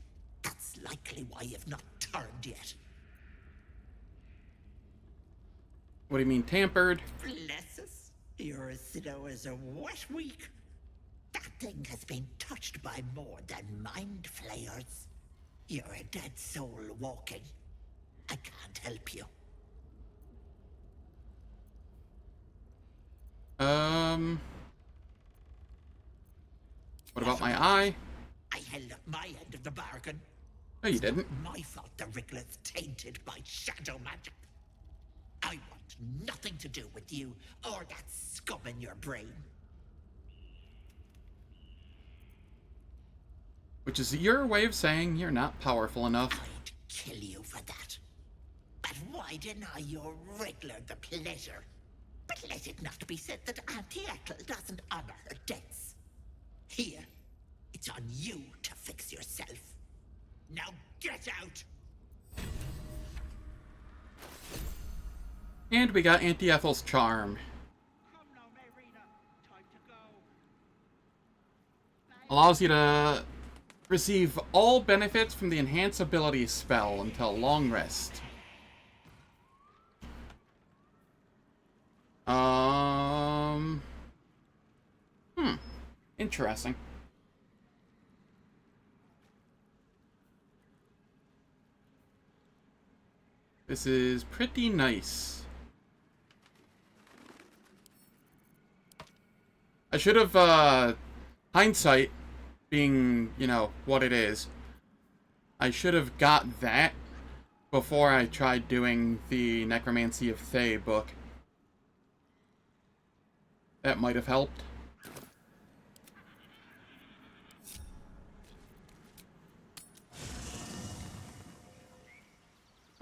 That's likely why you've not turned yet. What do you mean, tampered? Bless us. You're as slow as a wet week. That thing has been touched by more than mind flayers. You're a dead soul walking. I can't help you. What about my eye? I held up my end of the bargain. No, you didn't. My fault the Wriggler's tainted by shadow magic. I want nothing to do with you or that scum in your brain. Which is your way of saying you're not powerful enough. I'd kill you for that. But why deny your Wriggler the pleasure? But let it not be said that Auntie Ethel doesn't honor her debts. Here, it's on you to fix yourself. Now get out! And we got Auntie Ethel's charm. Allows you to receive all benefits from the Enhance Ability spell until long rest. Interesting. This is pretty nice. I should have, hindsight being, you know, what it is, I should have got that before I tried doing the Necromancy of Thay book. That might have helped.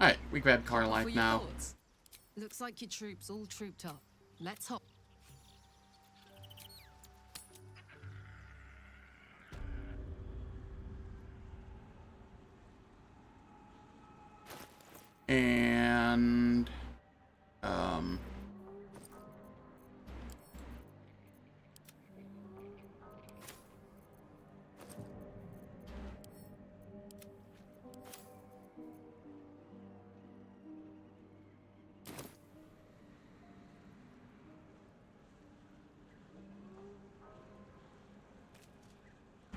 Alright, we grabbed Carlife now. Thoughts? Looks like your troops all trooped up. Let's hop. And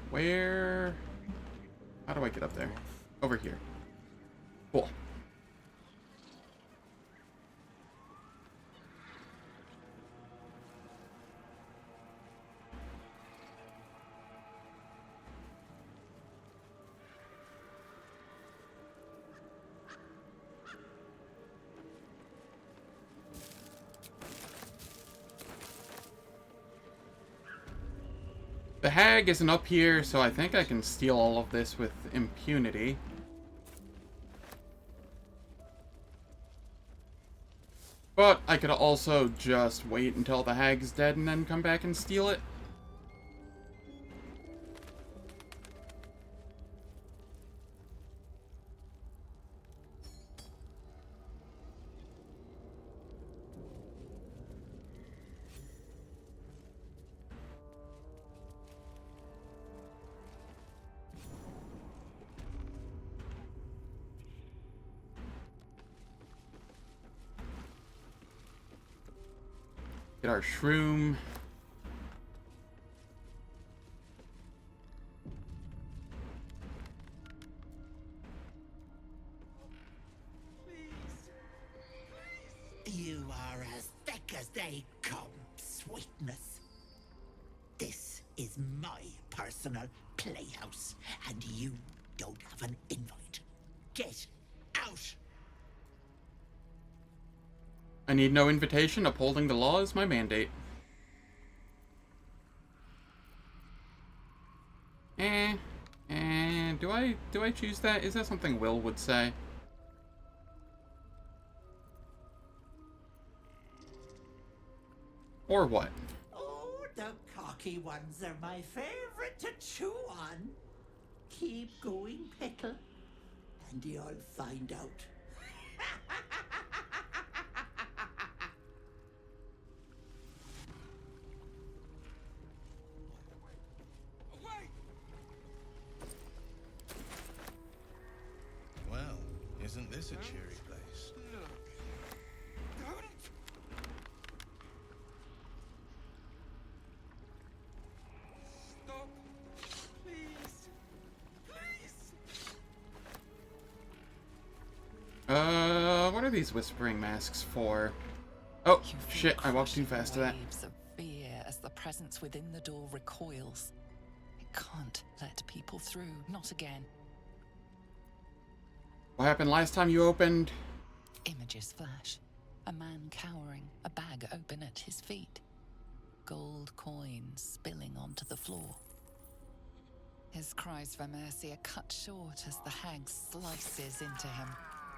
where? How do I get up there? Over here. Cool. The hag isn't up here, so I think I can steal all of this with impunity. But I could also just wait until the hag's dead and then come back and steal it. Get our shroom. You are as thick as they come, sweetness. This is my personal playhouse, and you don't have an invite. Get out! I need no invitation. Upholding the law is my mandate. Do I choose that? Is that something Will would say? Or what? Oh, the cocky ones are my favorite to chew on. Keep going, Pickle, and you'll find out. Well, isn't this a cheery place? Stop. Please. Please. What are these whispering masks for? Oh, shit, I walked too fast to that. Waves of fear as the presence within the door recoils. It can't let people through, not again. What happened last time you opened? Images flash. A man cowering, a bag open at his feet. Gold coins spilling onto the floor. His cries for mercy are cut short as the hag slices into him,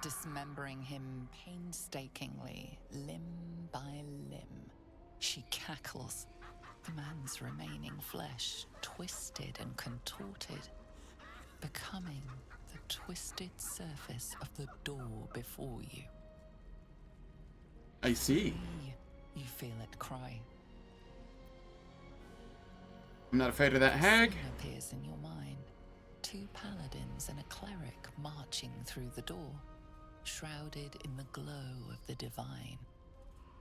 dismembering him painstakingly, limb by limb. She cackles, the man's remaining flesh twisted and contorted, becoming the twisted surface of the door before you. I see. You feel it cry. I'm not afraid of that hag. Scene appears in your mind. 2 paladins and a cleric marching through the door, shrouded in the glow of the divine.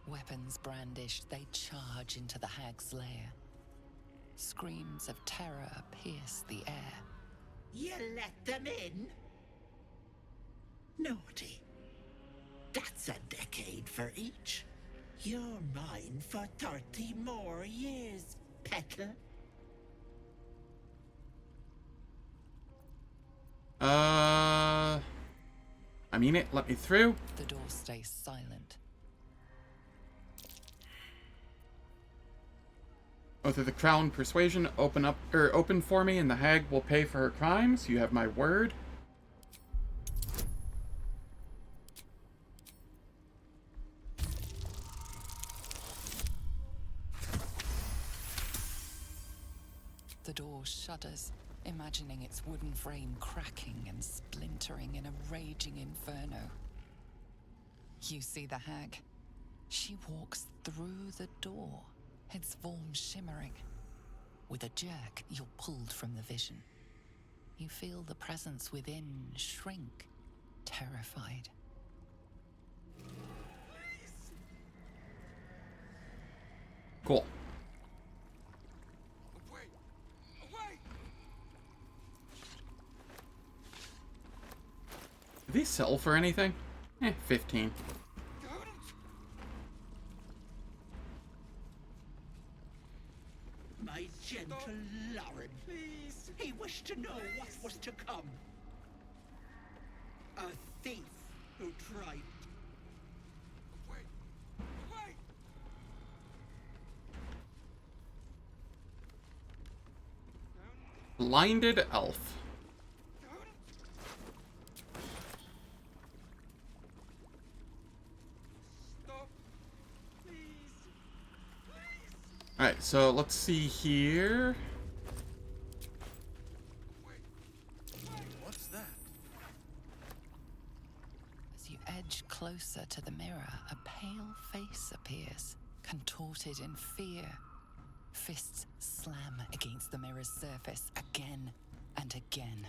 Weapons brandished, they charge into the hag's lair. Screams of terror pierce the air. You let them in? Naughty. That's a decade for each. You're mine for 30 more years, Petal. I mean it. Let me through. The door stays silent. Oath of the Crown Persuasion, open for me, and the hag will pay for her crimes. You have my word. The door shudders, imagining its wooden frame cracking and splintering in a raging inferno. You see the hag. She walks through the door, its form shimmering. With a jerk, you're pulled from the vision. You feel the presence within shrink, terrified. Cool. Do these sell for anything? 15. My gentle Lauren. Please. He wished to know what was to come. A thief who tried. Blinded elf. Alright, so let's see here. What's that? As you edge closer to the mirror, a pale face appears, contorted in fear. Fists slam against the mirror's surface again and again.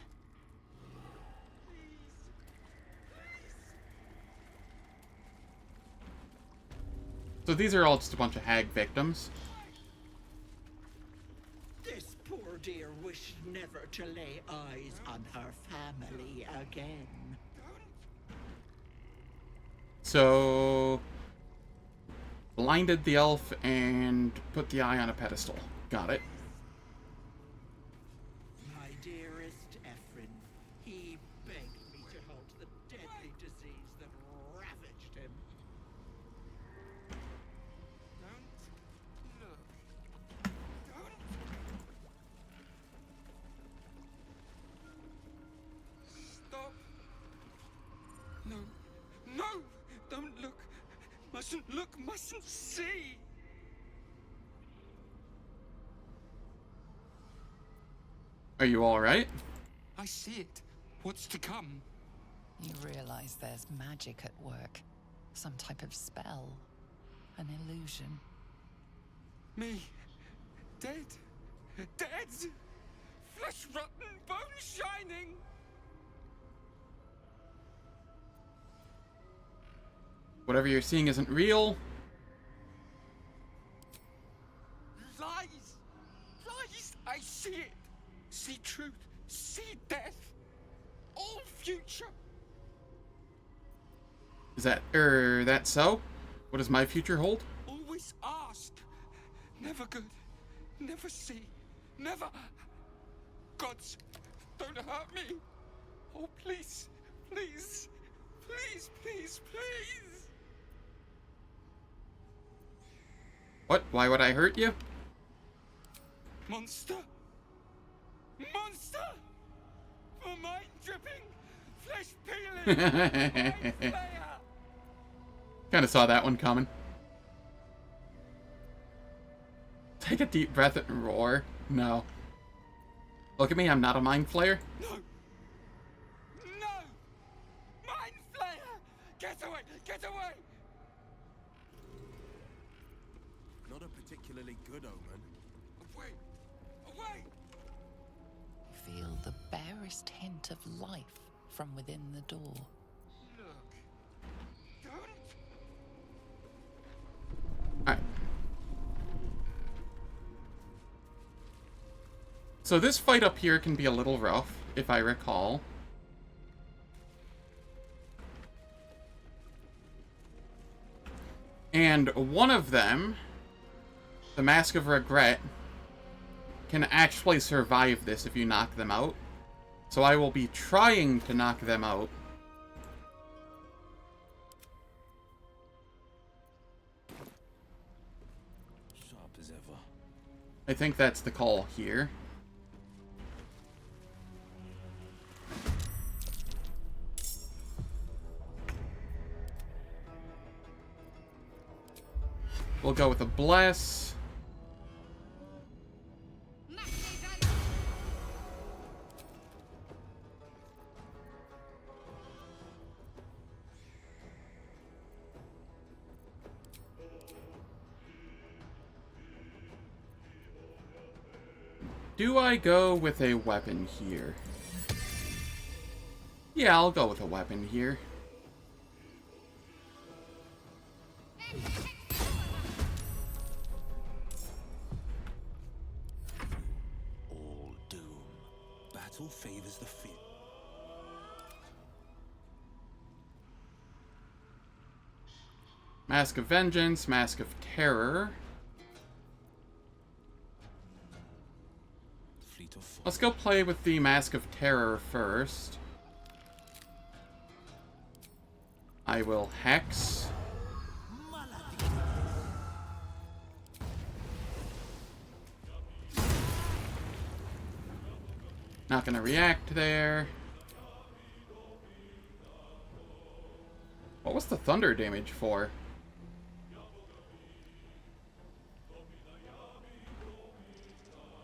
So these are all just a bunch of hag victims. This poor dear wished never to lay eyes on her family again. So... blinded the elf and put the eye on a pedestal. Got it. My dearest Ephraim, he begged me to halt the deadly disease that ravaged him. Stop! No, no! Don't look! Mustn't look, mustn't see! Are you alright? I see it. What's to come? You realize there's magic at work. Some type of spell. An illusion. Me. Dead. Dead! Flesh rotten, bone shining! Whatever you're seeing isn't real. Lies! Lies! I see it! See truth, see death, all future! Is that, that so? What does my future hold? Always ask. Never good, never see, never... Gods, don't hurt me! Oh, please, please, please, please, please! What? Why would I hurt you? Monster! Monster! For mind dripping, flesh peeling, mind slayer! Kinda saw that one coming. Take a deep breath and roar. No. Look at me, I'm not a mind flayer. No! No! Mind flayer! Get away! Get away! Not a particularly good omen. Away! Away! Feel the barest hint of life from within the door. Look. Don't. Alright. So this fight up here can be a little rough, if I recall. And one of them, the Mask of Regret, can actually survive this if you knock them out. So I will be trying to knock them out. Sharp as ever. I think that's the call here. We'll go with a bless. Do I go with a weapon here? Yeah, I'll go with a weapon here. All doom. Battle favors the fit. Mask of Vengeance, Mask of Terror. Let's go play with the Mask of Terror first. I will Hex. Not gonna react there. What was the thunder damage for?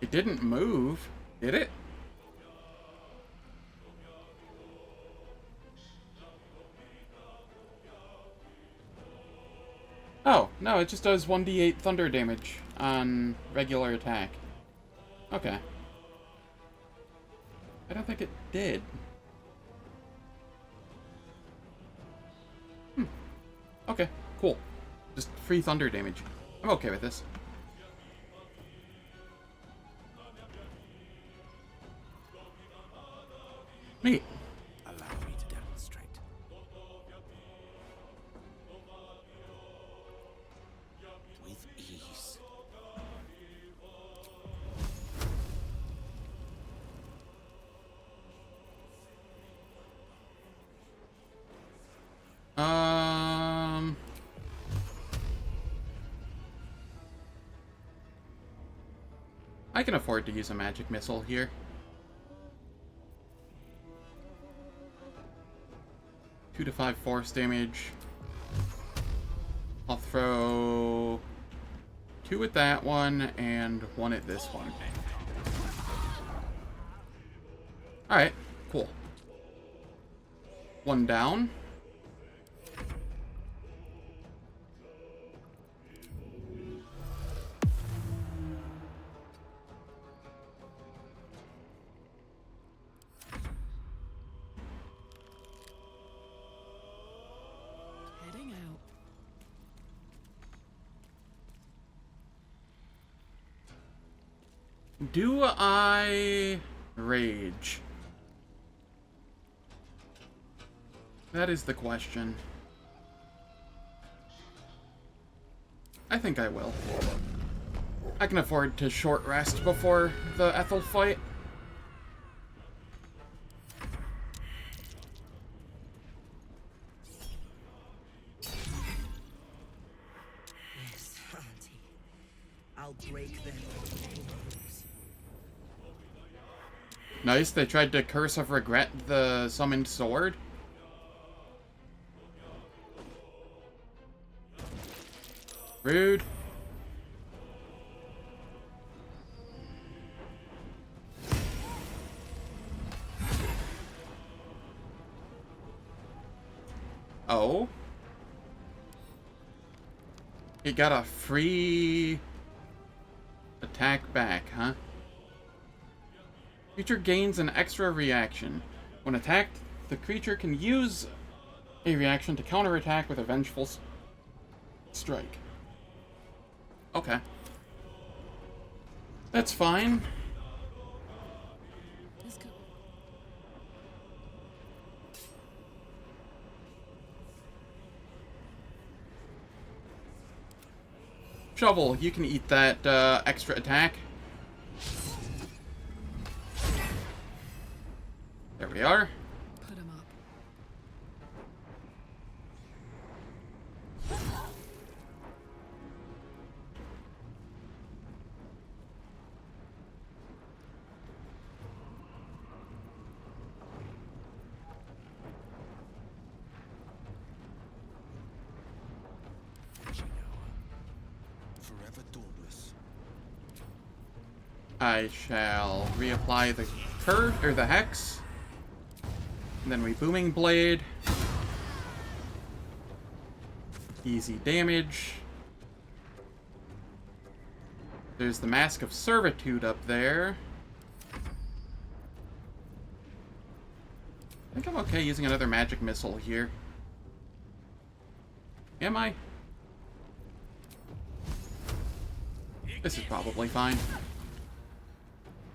It didn't move, did it? Oh, no, it just does 1d8 thunder damage on regular attack. Okay. I don't think it did. Okay, cool. Just free thunder damage. I'm okay with this. Neat. Allow me to demonstrate. With ease. I can afford to use a magic missile here. Two to 5 force damage. I'll throw 2 at that one and 1 at this one. Alright, cool. 1 down. Heading out. Do I rage? That is the question. I think I will. I can afford to short rest before the Ethel fight. Yes, Auntie. I'll break them. Nice, they tried to Curse of Regret the summoned sword. Rude. Oh. He got a free attack back, huh? Creature gains an extra reaction. When attacked, the creature can use a reaction to counterattack with a vengeful strike. Okay. That's fine. Let's go. Shovel, you can eat that extra attack. There we are. Put him up. Forever dauntless. I shall reapply the curse or the hex. And then we booming blade. Easy damage. There's the Mask of Servitude up there. I think I'm okay using another magic missile here. Am I? This is probably fine.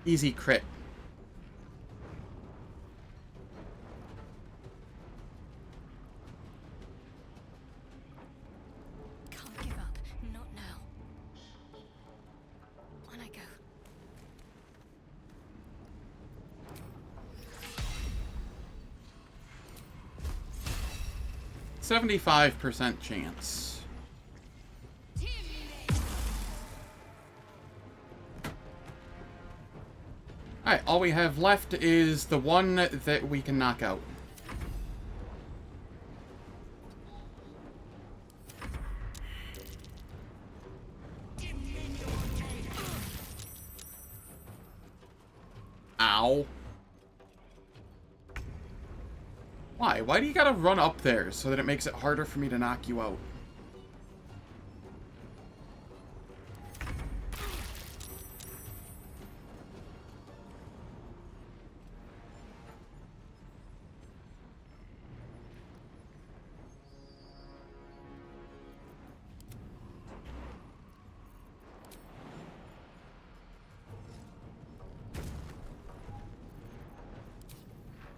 Easy crit. Can't give up. Not now. On I go. 75% chance. Alright, all we have left is the one that we can knock out. Ow. Why? Why do you gotta run up there so that it makes it harder for me to knock you out?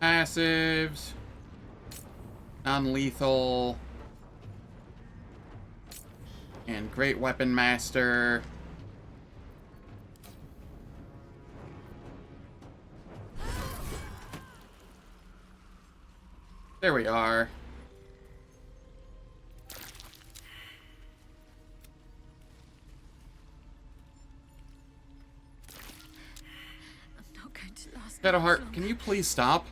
Passives. Non-lethal. And Great Weapon Master. There we are. I'm not going to last. Shadowheart, can you please stop?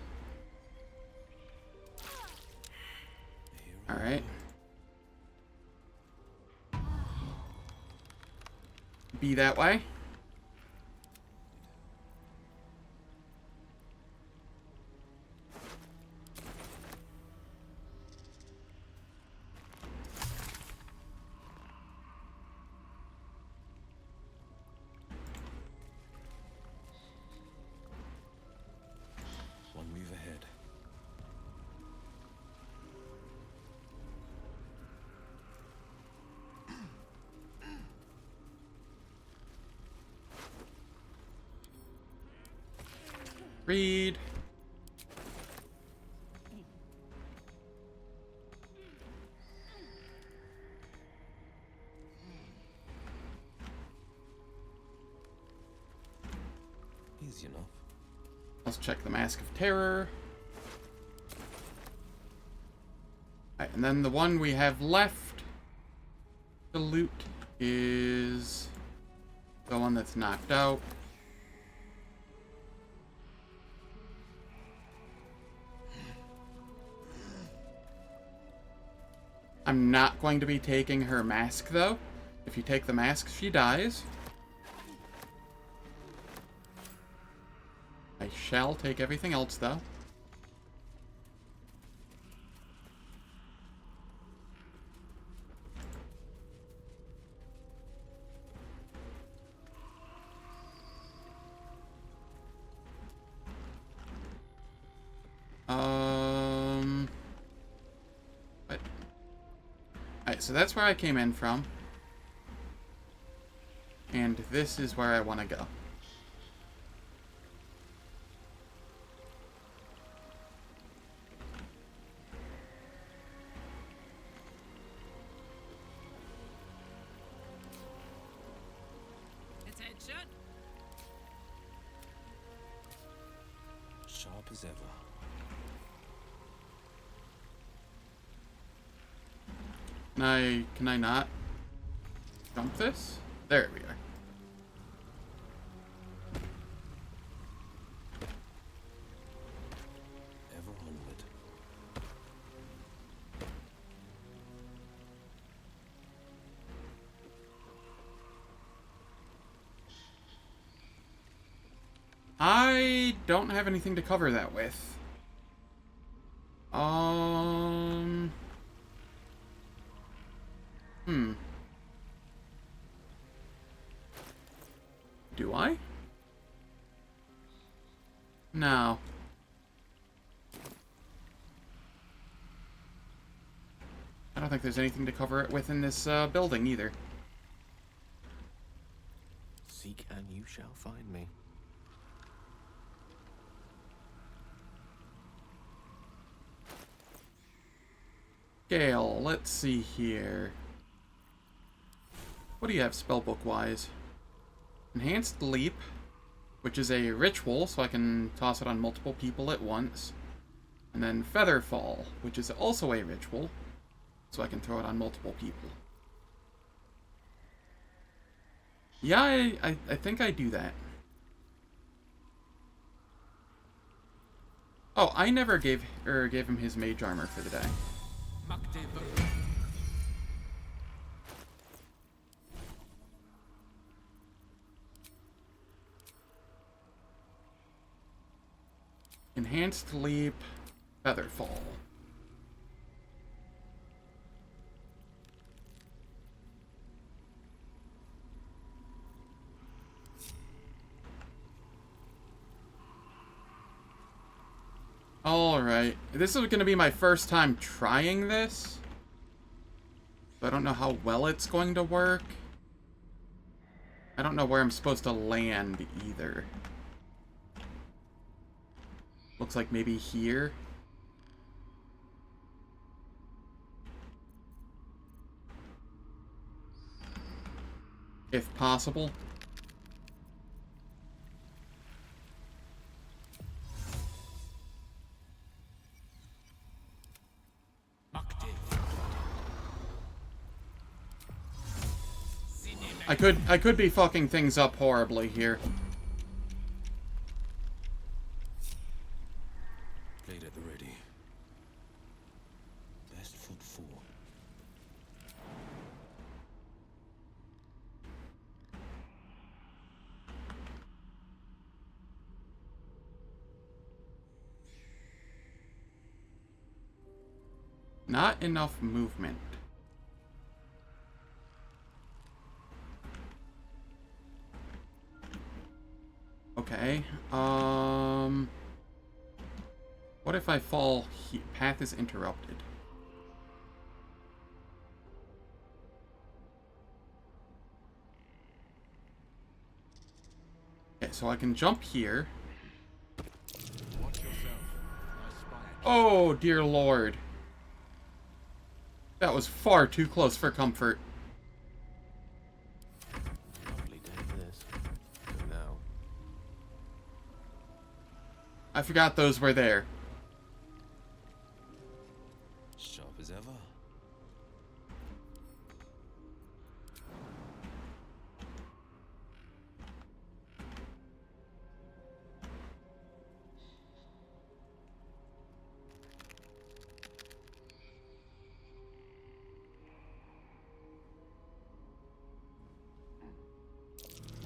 Alright. Be that way. One move ahead. Read. Easy enough. Let's check the Mask of Terror. Alright, and then the one we have left to loot is the one that's knocked out. I'm not going to be taking her mask, though. If you take the mask, she dies. I shall take everything else, though. What? Alright, so that's where I came in from. And this is where I want to go. Attention! Sharp as ever. Can I not jump this? There we are. Ever onward. I don't have anything to cover that with. Do I? No. I don't think there's anything to cover it with in this building either. Seek and you shall find me. Gale, let's see here. What do you have spellbook-wise? Enhanced Leap, which is a ritual, so I can toss it on multiple people at once. And then Featherfall, which is also a ritual, so I can throw it on multiple people. Yeah, I think I do that. Oh, I never gave him his mage armor for the day. Enhanced Leap, Featherfall. Alright, this is going to be my first time trying this. So I don't know how well it's going to work. I don't know where I'm supposed to land either. Looks like maybe here. If possible. I could be fucking things up horribly here. Blade at the ready. Best foot forward. Not enough movement. Okay, what if I fall path is interrupted? Okay, so I can jump here. Watch yourself. I spy at Oh, dear lord. That was far too close for comfort. Lovely day this. So now. I forgot those were there. sharp as ever.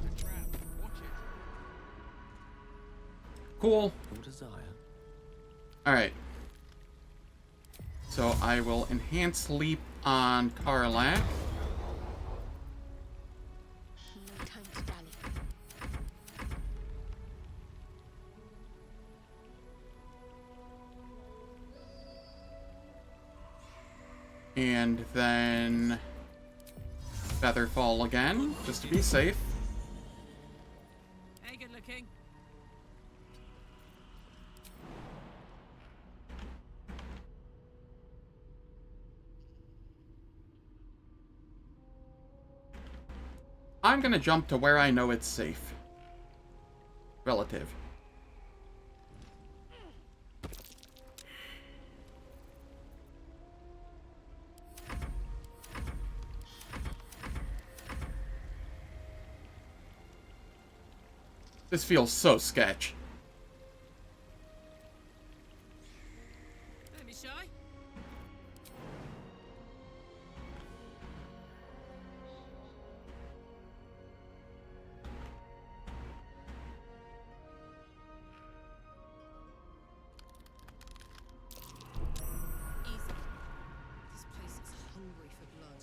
A trap. Watch it. Cool. Your desire. Alright. So I will enhance leap on Karlak. No time to dally. And then Featherfall again, just to be safe. Hey, good looking. I'm gonna jump to where I know it's safe. Relative. This feels so sketch. Don't be shy. Easy. This place is hungry for blood.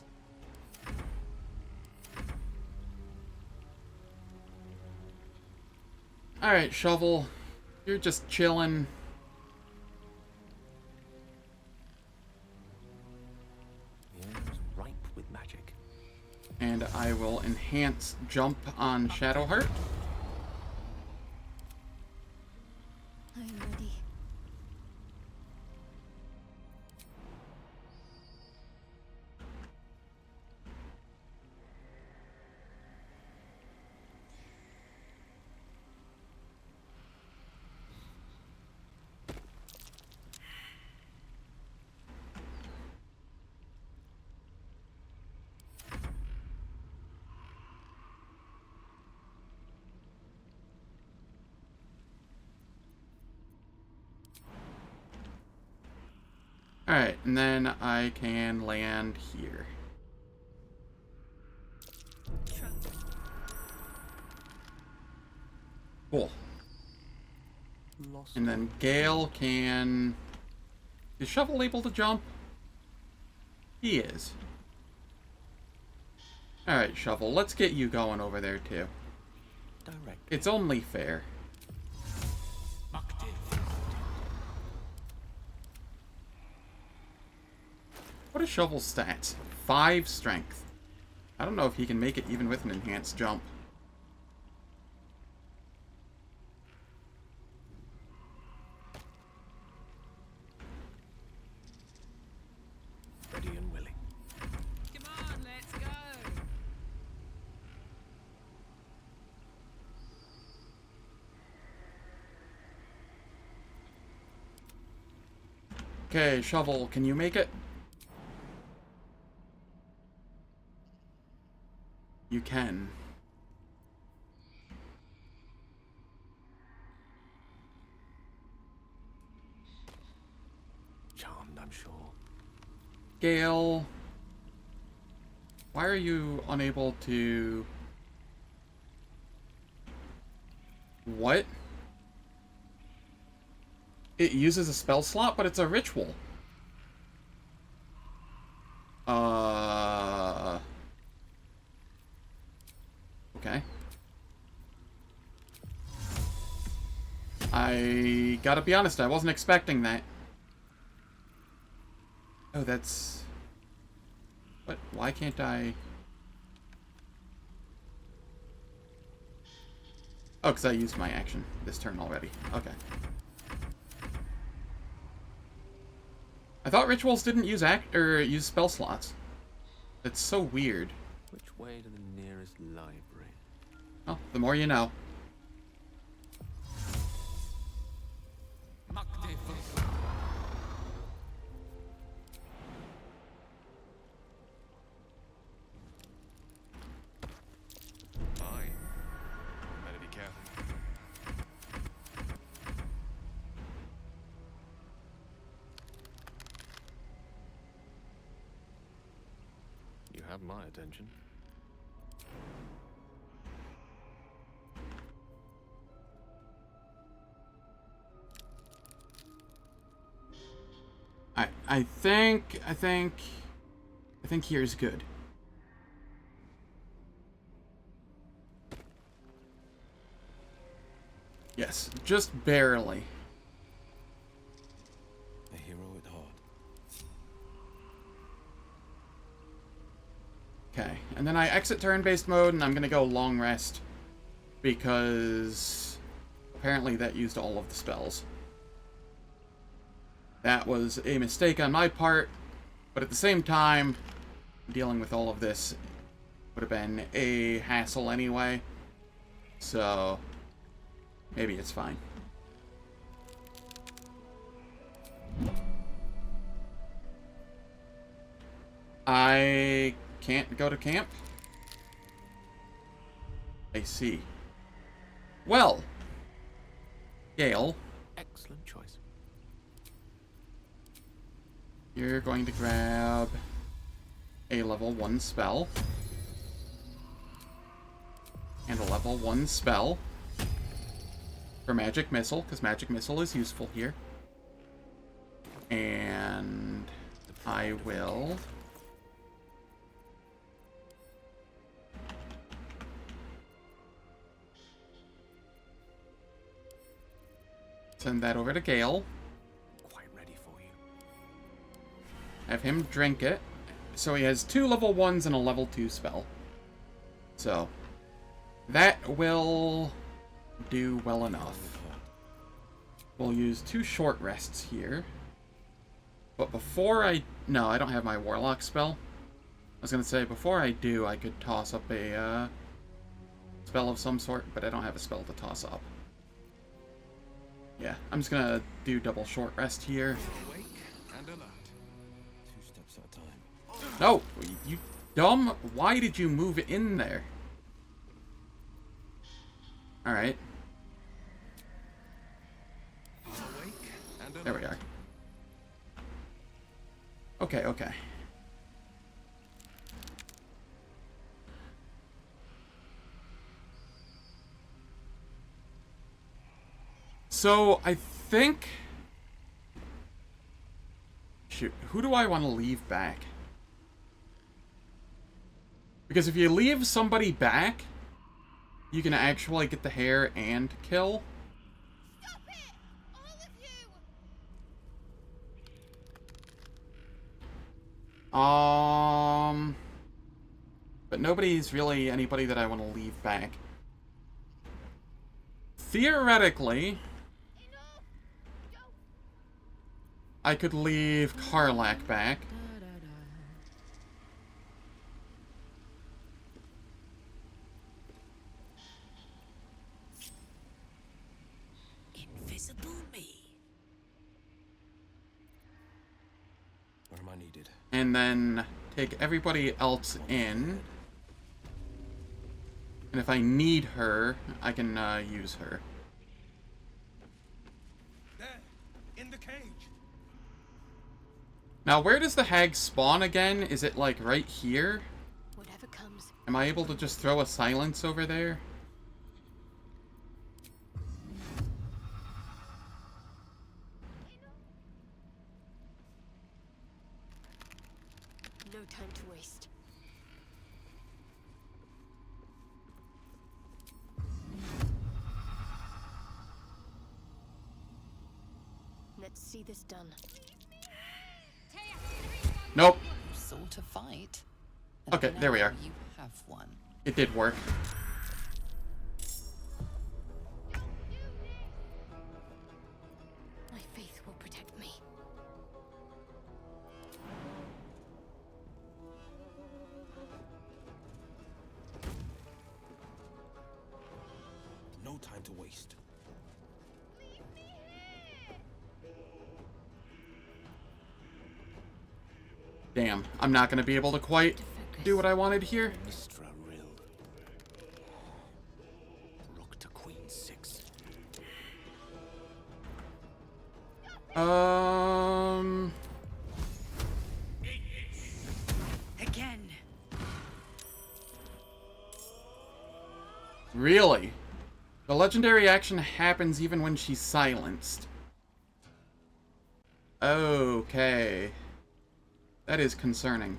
Alright, Shovel. You're just chilling. The air is ripe with magic. And I will enhance jump on Shadowheart. I am ready. Alright, and then I can land here. Cool. Lost. And then Gale can... Is Shovel able to jump? He is. Alright, Shovel, let's get you going over there too. Direct. It's only fair. What is Shovel's stats? 5 strength. I don't know if he can make it even with an enhanced jump. Okay, shovel, can you make it? You can. Charmed, I'm sure. Gale, why are you unable to... What? It uses a spell slot, but it's a ritual. Okay. I gotta be honest, I wasn't expecting that. Oh, that's... What? Why can't I... Oh, because I used my action this turn already. Okay. I thought rituals didn't use use spell slots. That's so weird. Which way to the nearest library? Oh, the more you know. Aye. Better be careful. You have my attention. I think here's good. Yes, just barely. A hero at heart. Okay, and then I exit turn-based mode, and I'm gonna go long rest, because apparently that used all of the spells. That was a mistake on my part, but at the same time, dealing with all of this would have been a hassle anyway, so maybe it's fine. I can't go to camp? I see. Well, Gale. Excellent choice. You're going to grab a level 1 spell. And a level 1 spell. For Magic Missile, because Magic Missile is useful here. And I will... send that over to Gale. Quite ready for you. Have him drink it. So he has 2 level 1s and a level 2 spell. So, that will do well enough. We'll use 2 short rests here. But before I... No, I don't have my Warlock spell. I was going to say, before I do, I could toss up a spell of some sort, but I don't have a spell to toss up. Yeah, I'm just going to do double short rest here. Awake and alert. 2 steps at a time. No! You dumb! Why did you move in there? Alright. There we are. Okay, okay. So, I think... Shoot, who do I want to leave back? Because if you leave somebody back, you can actually get the hair and kill. Stop it! All of you! But nobody's really anybody that I want to leave back. Theoretically, I could leave Karlak back. Invisible me. and then take everybody else in. And if I need her, I can use her. There, in the cage. Now, where does the hag spawn again? Is it, like, right here? Whatever comes. Am I able to just throw a silence over there? No time to waste. Let's see this done. Nope. Sort of fight. Okay, there we are. You have one. It did work. My faith will protect me. No time to waste. Damn, I'm not gonna be able to quite do what I wanted here. Mistra Rill. Rook to Queen 6. Again. Really? The legendary action happens even when she's silenced. Okay. That is concerning.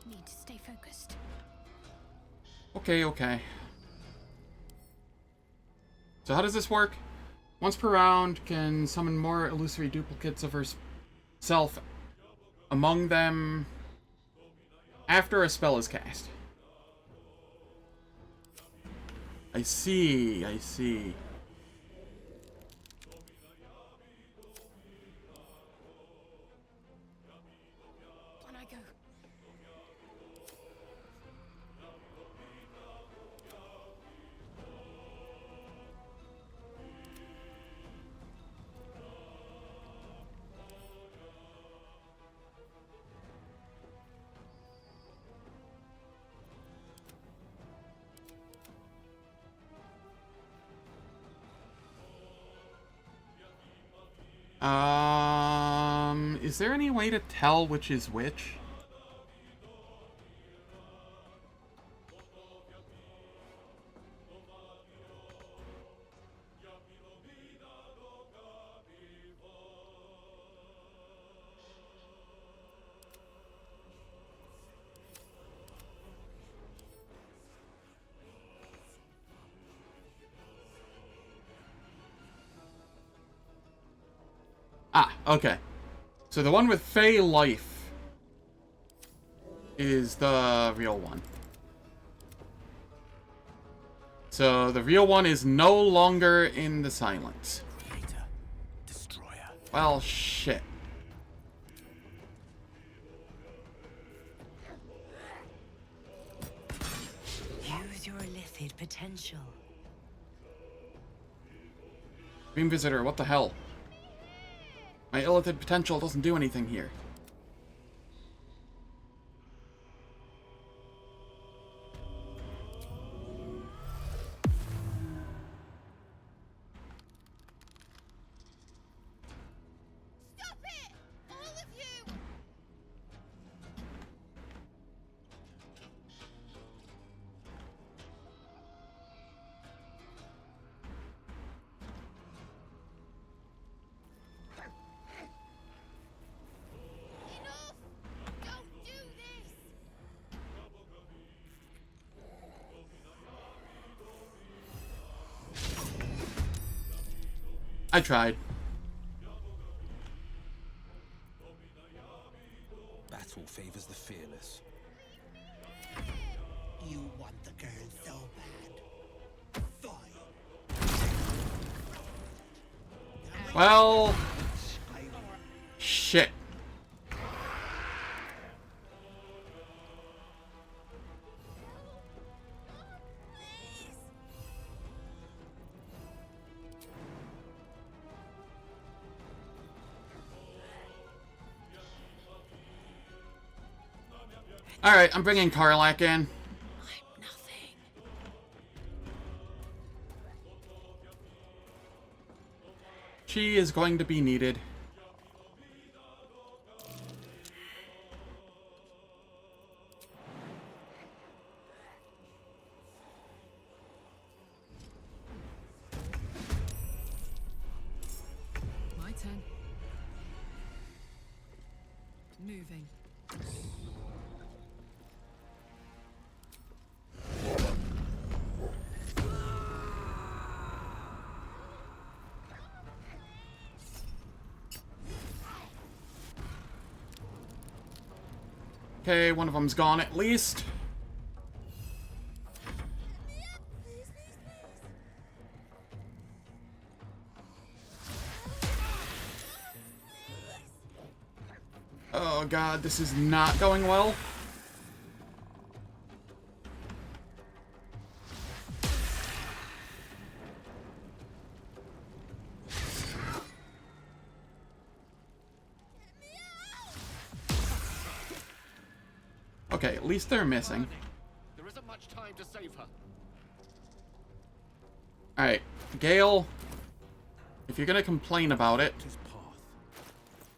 Need to stay focused. Okay, okay. So how does this work? Once per round, can summon more illusory duplicates of herself among them after a spell is cast. I see, I see. On I go. Is there any way to tell which is which? Ah, okay. So the one with Fey Life is the real one. So the real one is no longer in the silence. Creator. Destroyer. Well, shit. Use your illithid potential. Dream Visitor, what the hell? My illithid potential doesn't do anything here. Stop it! All of you! Enough! Don't do this! I tried. Battle favors the fearless. You want the girl so bad. Fine. Well... Shit. Alright, I'm bringing Karlak in. I'm nothing. She is going to be needed. My turn. Moving. Okay, one of them's gone at least. Oh god, this is not going well. Okay, at least they're missing. There isn't much time to save her. Alright, Gale, if you're gonna complain about it,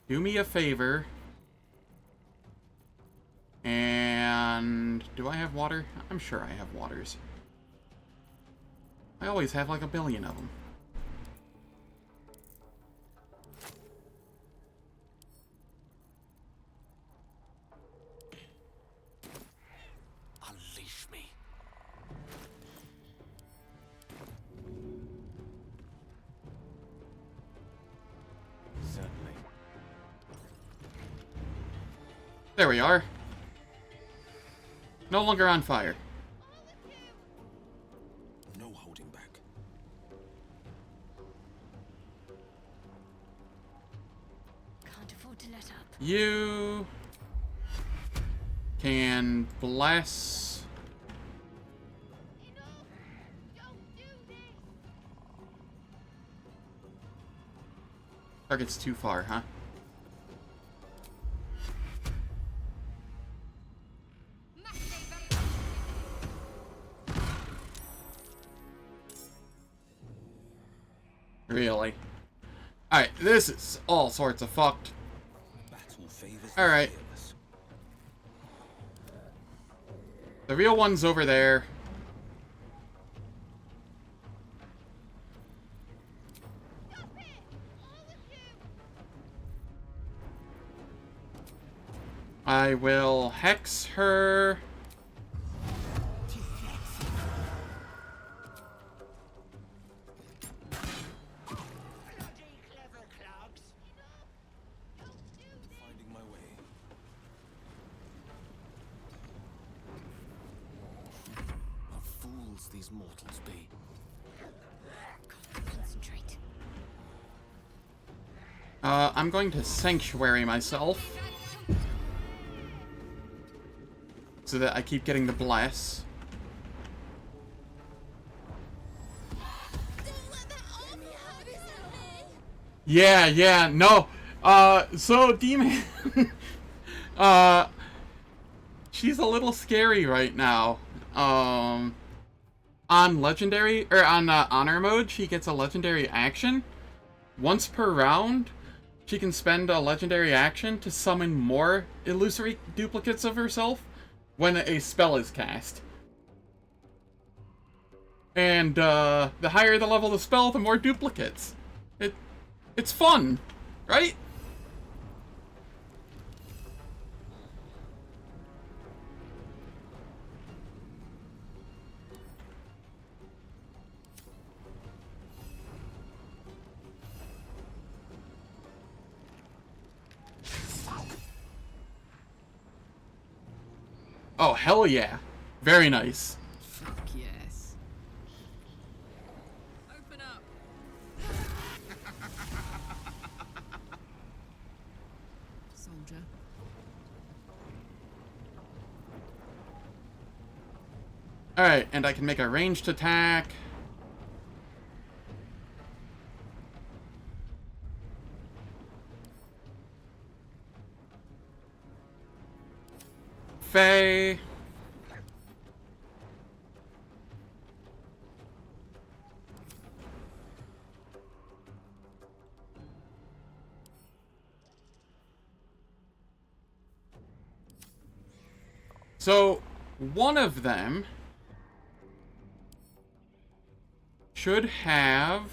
do me a favor. And do I have water? I'm sure I have waters. I always have like a billion of them. Unleash me. Certainly. There we are. No longer on fire. No holding back. Can't afford to let up. You can bless. Target's too far, huh? Really? Alright, this is all sorts of fucked. Alright. The real one's over there. I will hex her. Finding my way. What fools these mortals be. Concentrate. I'm going to sanctuary myself. So that I keep getting the bless. Yeah, no. So Demon she's a little scary right now. On legendary or on honor mode, she gets a legendary action. Once per round, she can spend a legendary action to summon more illusory duplicates of herself when a spell is cast. And the higher the level of the spell, the more duplicates. It's fun, right? Oh, hell yeah. Very nice. Fuck yes. Open up. Soldier. Alright, and I can make a ranged attack. Faye. So, one of them should have...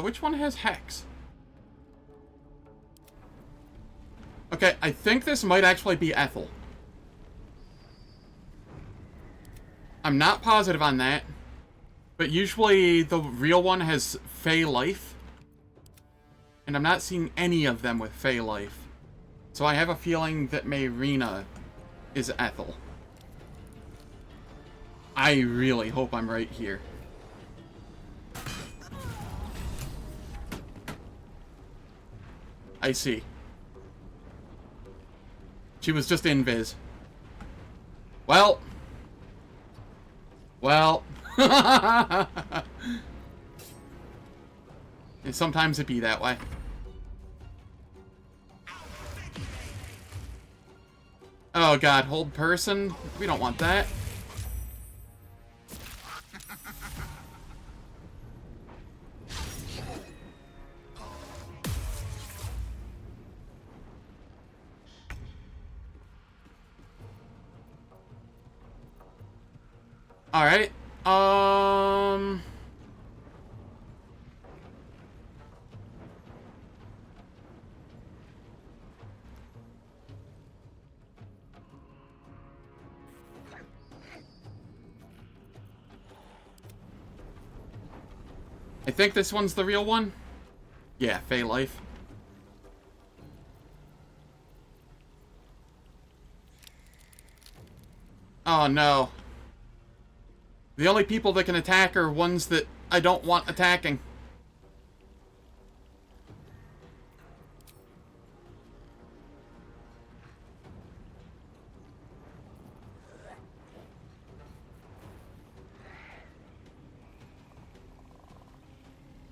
which one has Hex? Okay, I think this might actually be Ethel. I'm not positive on that. But usually the real one has Fey Life. And I'm not seeing any of them with Fey Life. So I have a feeling that Mayrina is Ethel. I really hope I'm right here. I see. She was just invis. Well. Well. And sometimes it be that way. Oh god, hold person? We don't want that. Alright. I think this one's the real one. Yeah, Fey Life. Oh no. The only people that can attack are ones that I don't want attacking.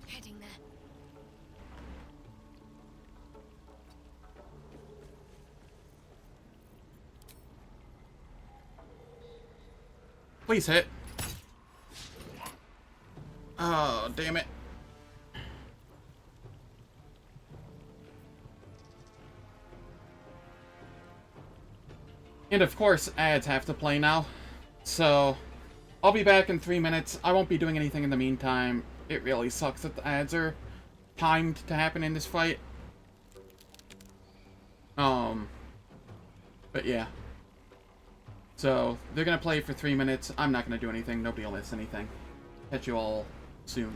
Heading there. Please hit. Oh, damn it. And of course, ads have to play now. So, I'll be back in 3 minutes. I won't be doing anything in the meantime. It really sucks that the ads are timed to happen in this fight. But yeah. So, they're gonna play for 3 minutes. I'm not gonna do anything. Nobody will miss anything. Catch you all soon.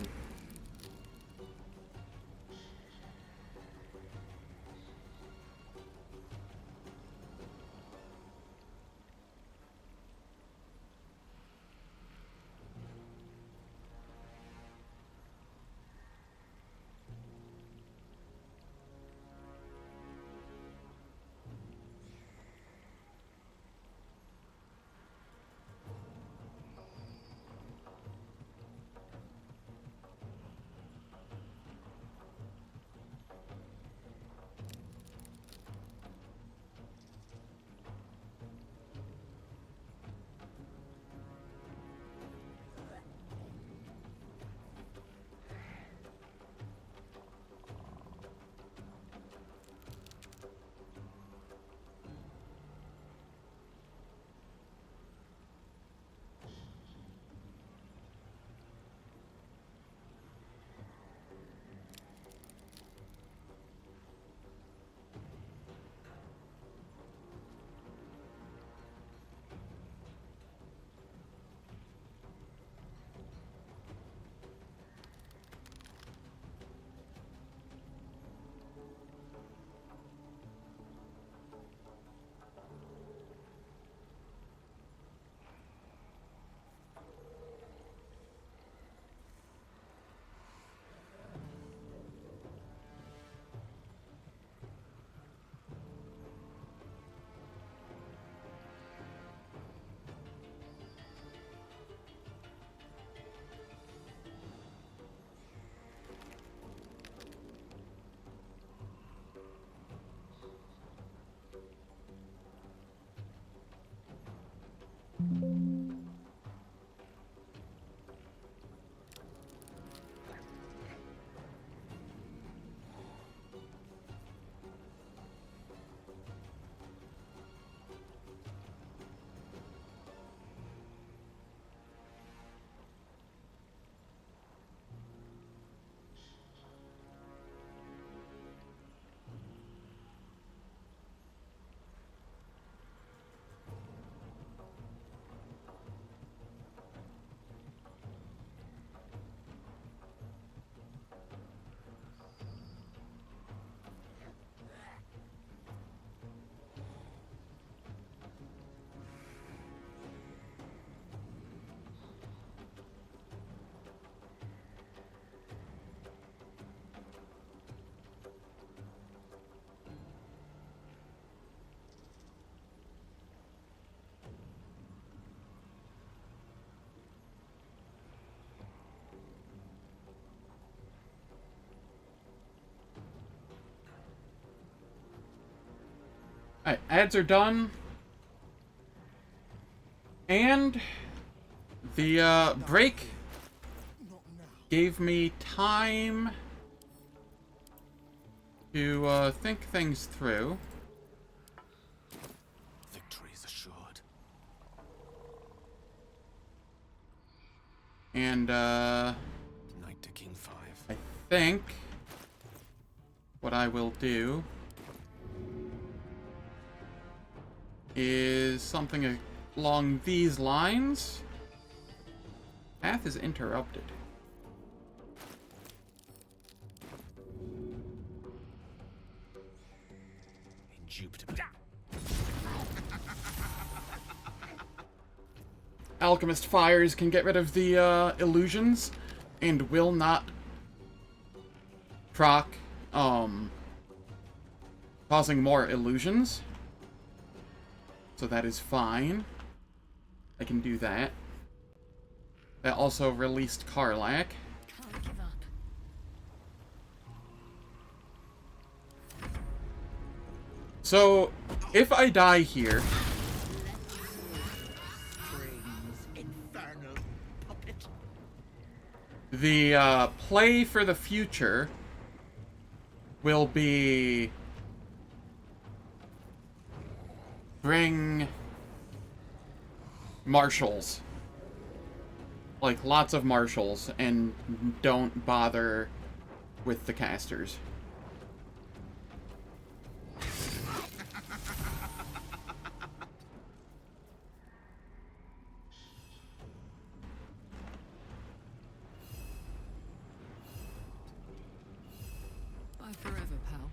Alright, ads are done. And the break gave me time to think things through. Victory is assured. And Knight to King 5. I think what I will do is something along these lines. Path is interrupted. Indubitably. Alchemist fires can get rid of the illusions and will not proc causing more illusions. So that is fine. I can do that. That also released Karlach. Can't give up. So, if I die here, Infernal puppet. the play for the future will be bring marshals. Like, lots of marshals, and don't bother with the casters. Bye forever, pal.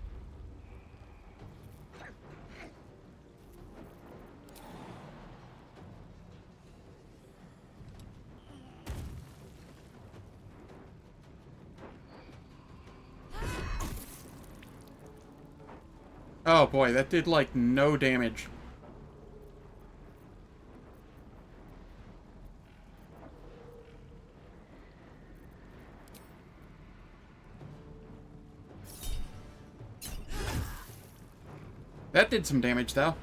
Oh boy, that did like no damage. That did some damage though.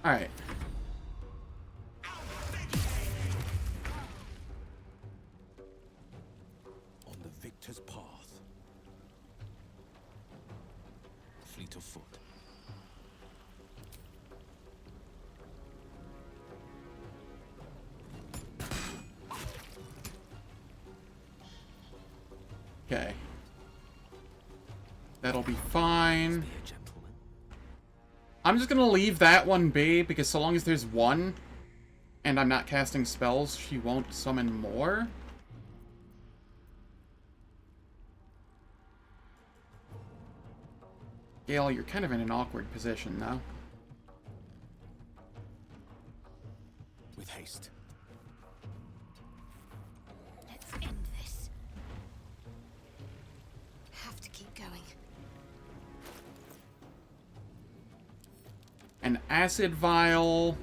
Alright. On the victor's path. Fleet of foot. Okay. That'll be fine. Be a gentleman. I'm just gonna leave that one be, because so long as there's one, and I'm not casting spells, she won't summon more. Gale, you're kind of in an awkward position, though. With haste. Let's end this. Have to keep going. An acid vial.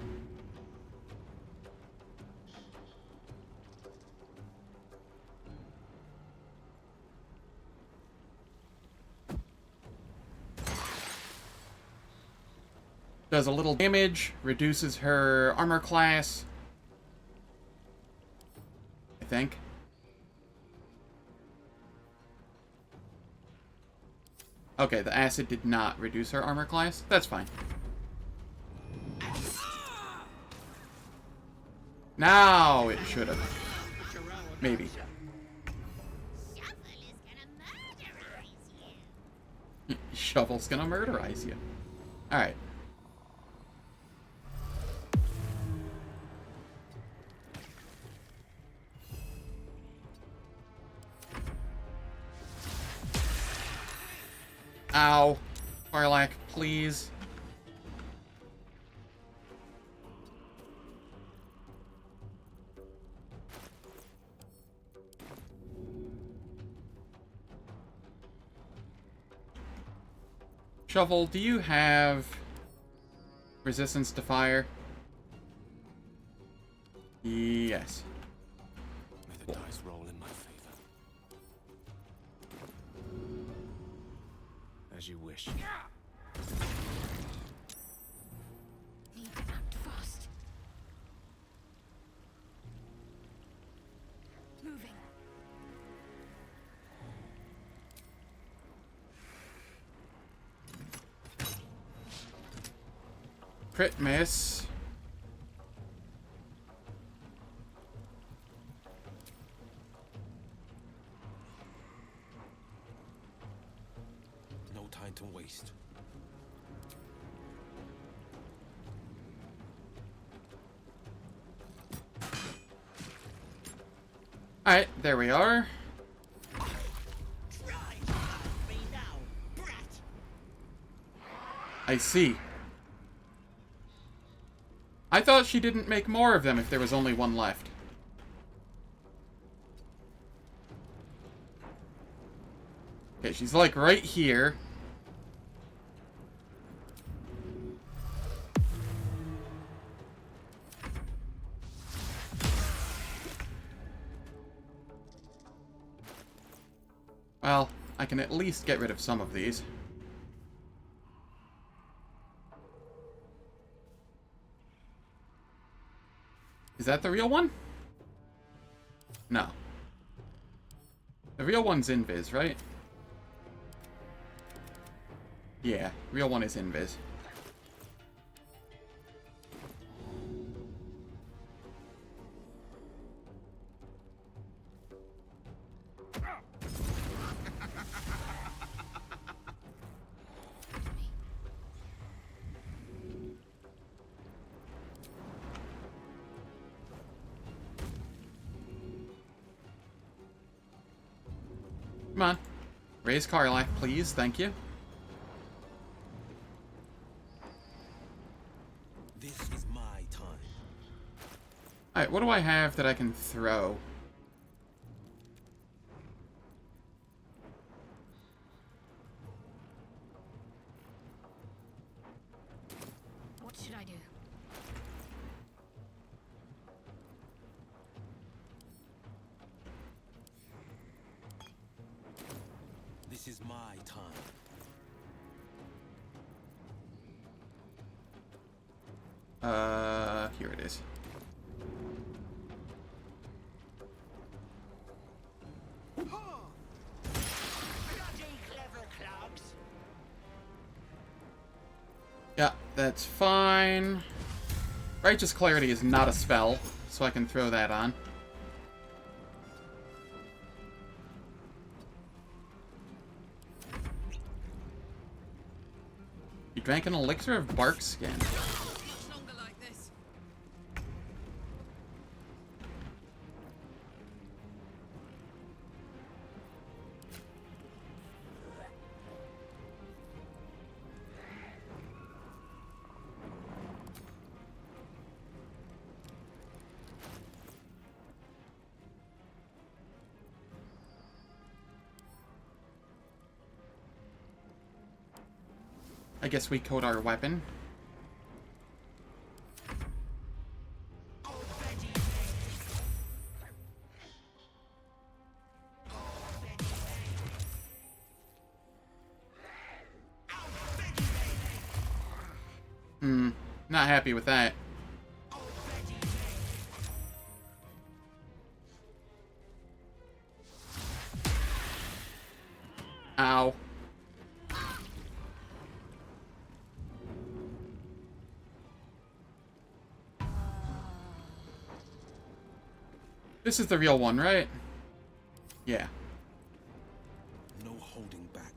Does a little damage, reduces her armor class, I think. Okay, the acid did not reduce her armor class. That's fine. Now it should have. Maybe. Shovel's gonna murderize you. Alright. Ow. Karlach, please. Shovel, do you have resistance to fire? Yes. May the dice roll in my favor. As you wish. Need to act fast. Moving. Crit miss. No time to waste. Alright, there we are. I see. I thought she didn't make more of them if there was only one left. Okay, she's like right here. Well, I can at least get rid of some of these. Is that the real one? No. The real one's invis, right? Yeah, real one is invis. Come on. Raise Karlach, please. Thank you. This is my time. Alright, what do I have that I can throw? What should I do? This is my time. Here it is. Yeah, that's fine. Righteous Clarity is not a spell, so I can throw that on. You drank an elixir of bark skin. I guess we code our weapon. Not happy with that. Ow. This is the real one, right? Yeah. No holding back.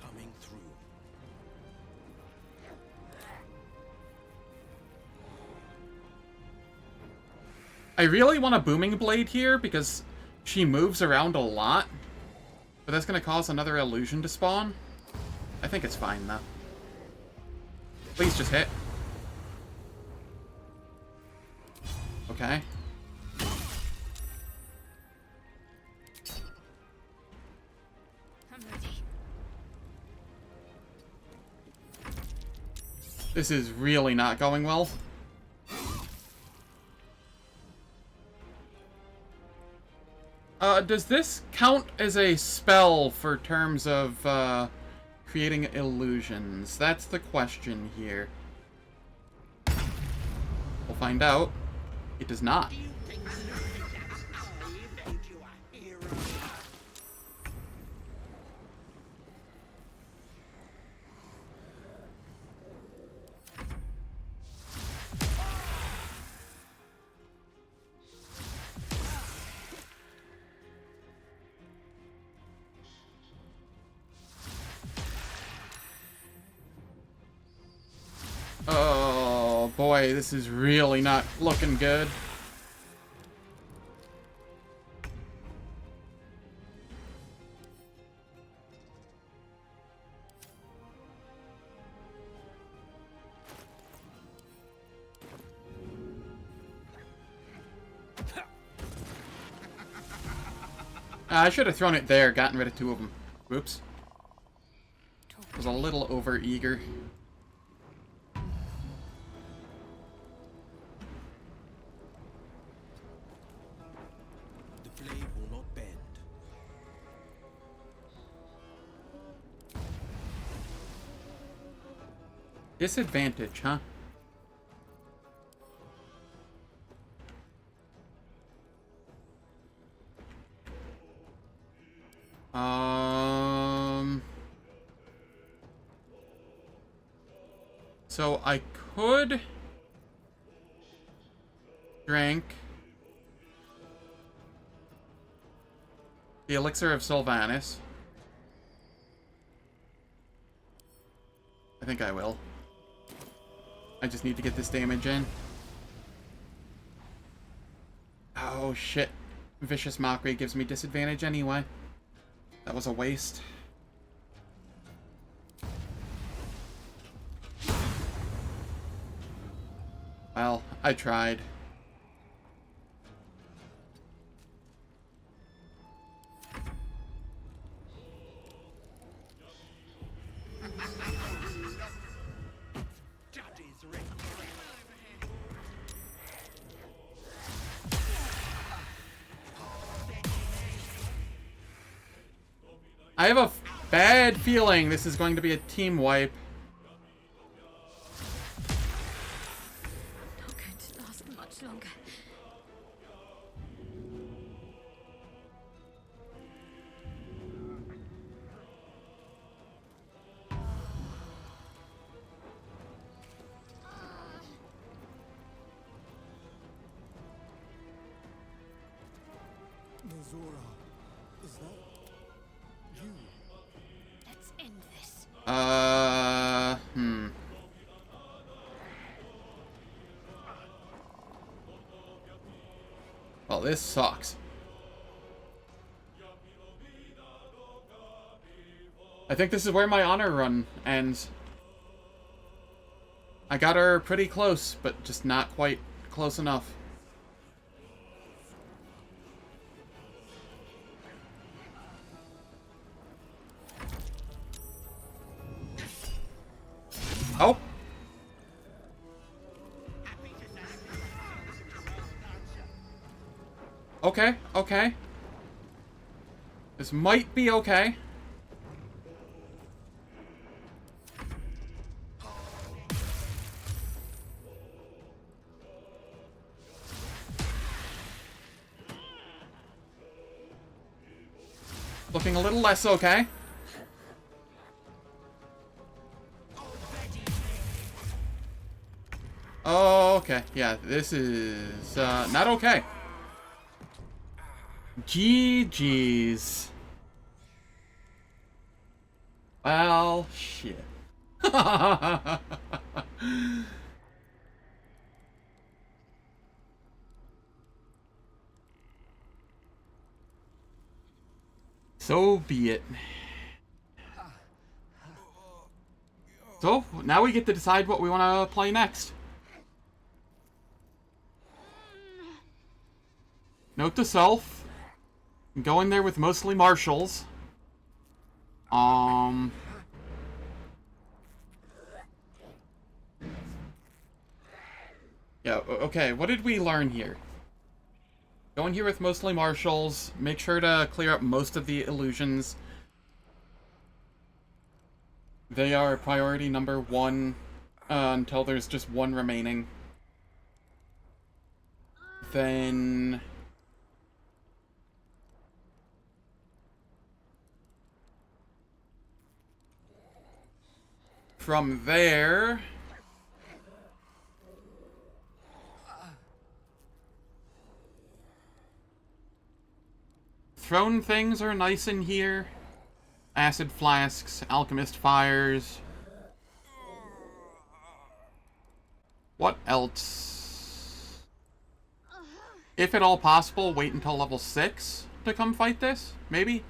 Coming through. I really want a Booming Blade here because she moves around a lot. But that's going to cause another illusion to spawn. I think it's fine, though. Please just hit. Okay. I'm ready. This is really not going well. Does this count as a spell for terms of, creating illusions? That's the question here. We'll find out. It does not. Oh boy, this is really not looking good. I should have thrown it there, gotten rid of two of them. Whoops. Was a little over-eager. The blade will not bend. Disadvantage, huh? So I could drink the elixir of Sylvanas. I think I will. I just need to get this damage in. Oh shit. Vicious Mockery gives me disadvantage anyway. That was a waste. Well, I tried. I have a bad feeling this is going to be a team wipe. Not going to last much longer. Nezora, is that you? Let's end this. Well, this sucks. I think this is where my honor run ends. I got her pretty close, but just not quite close enough. Oh. Okay, okay. This might be okay. Looking a little less okay. Oh, okay. Yeah, this is not okay. GG's. Well, shit. So be it. So, now we get to decide what we want to play next. Note to self. Go in there with mostly martials. Yeah, okay, what did we learn here? Go in here with mostly marshals. Make sure to clear up most of the illusions. They are priority number 1 until there's just 1 remaining. Then... from there... throne things are nice in here. Acid flasks, alchemist fires. What else? If at all possible, wait until level 6 to come fight this, maybe?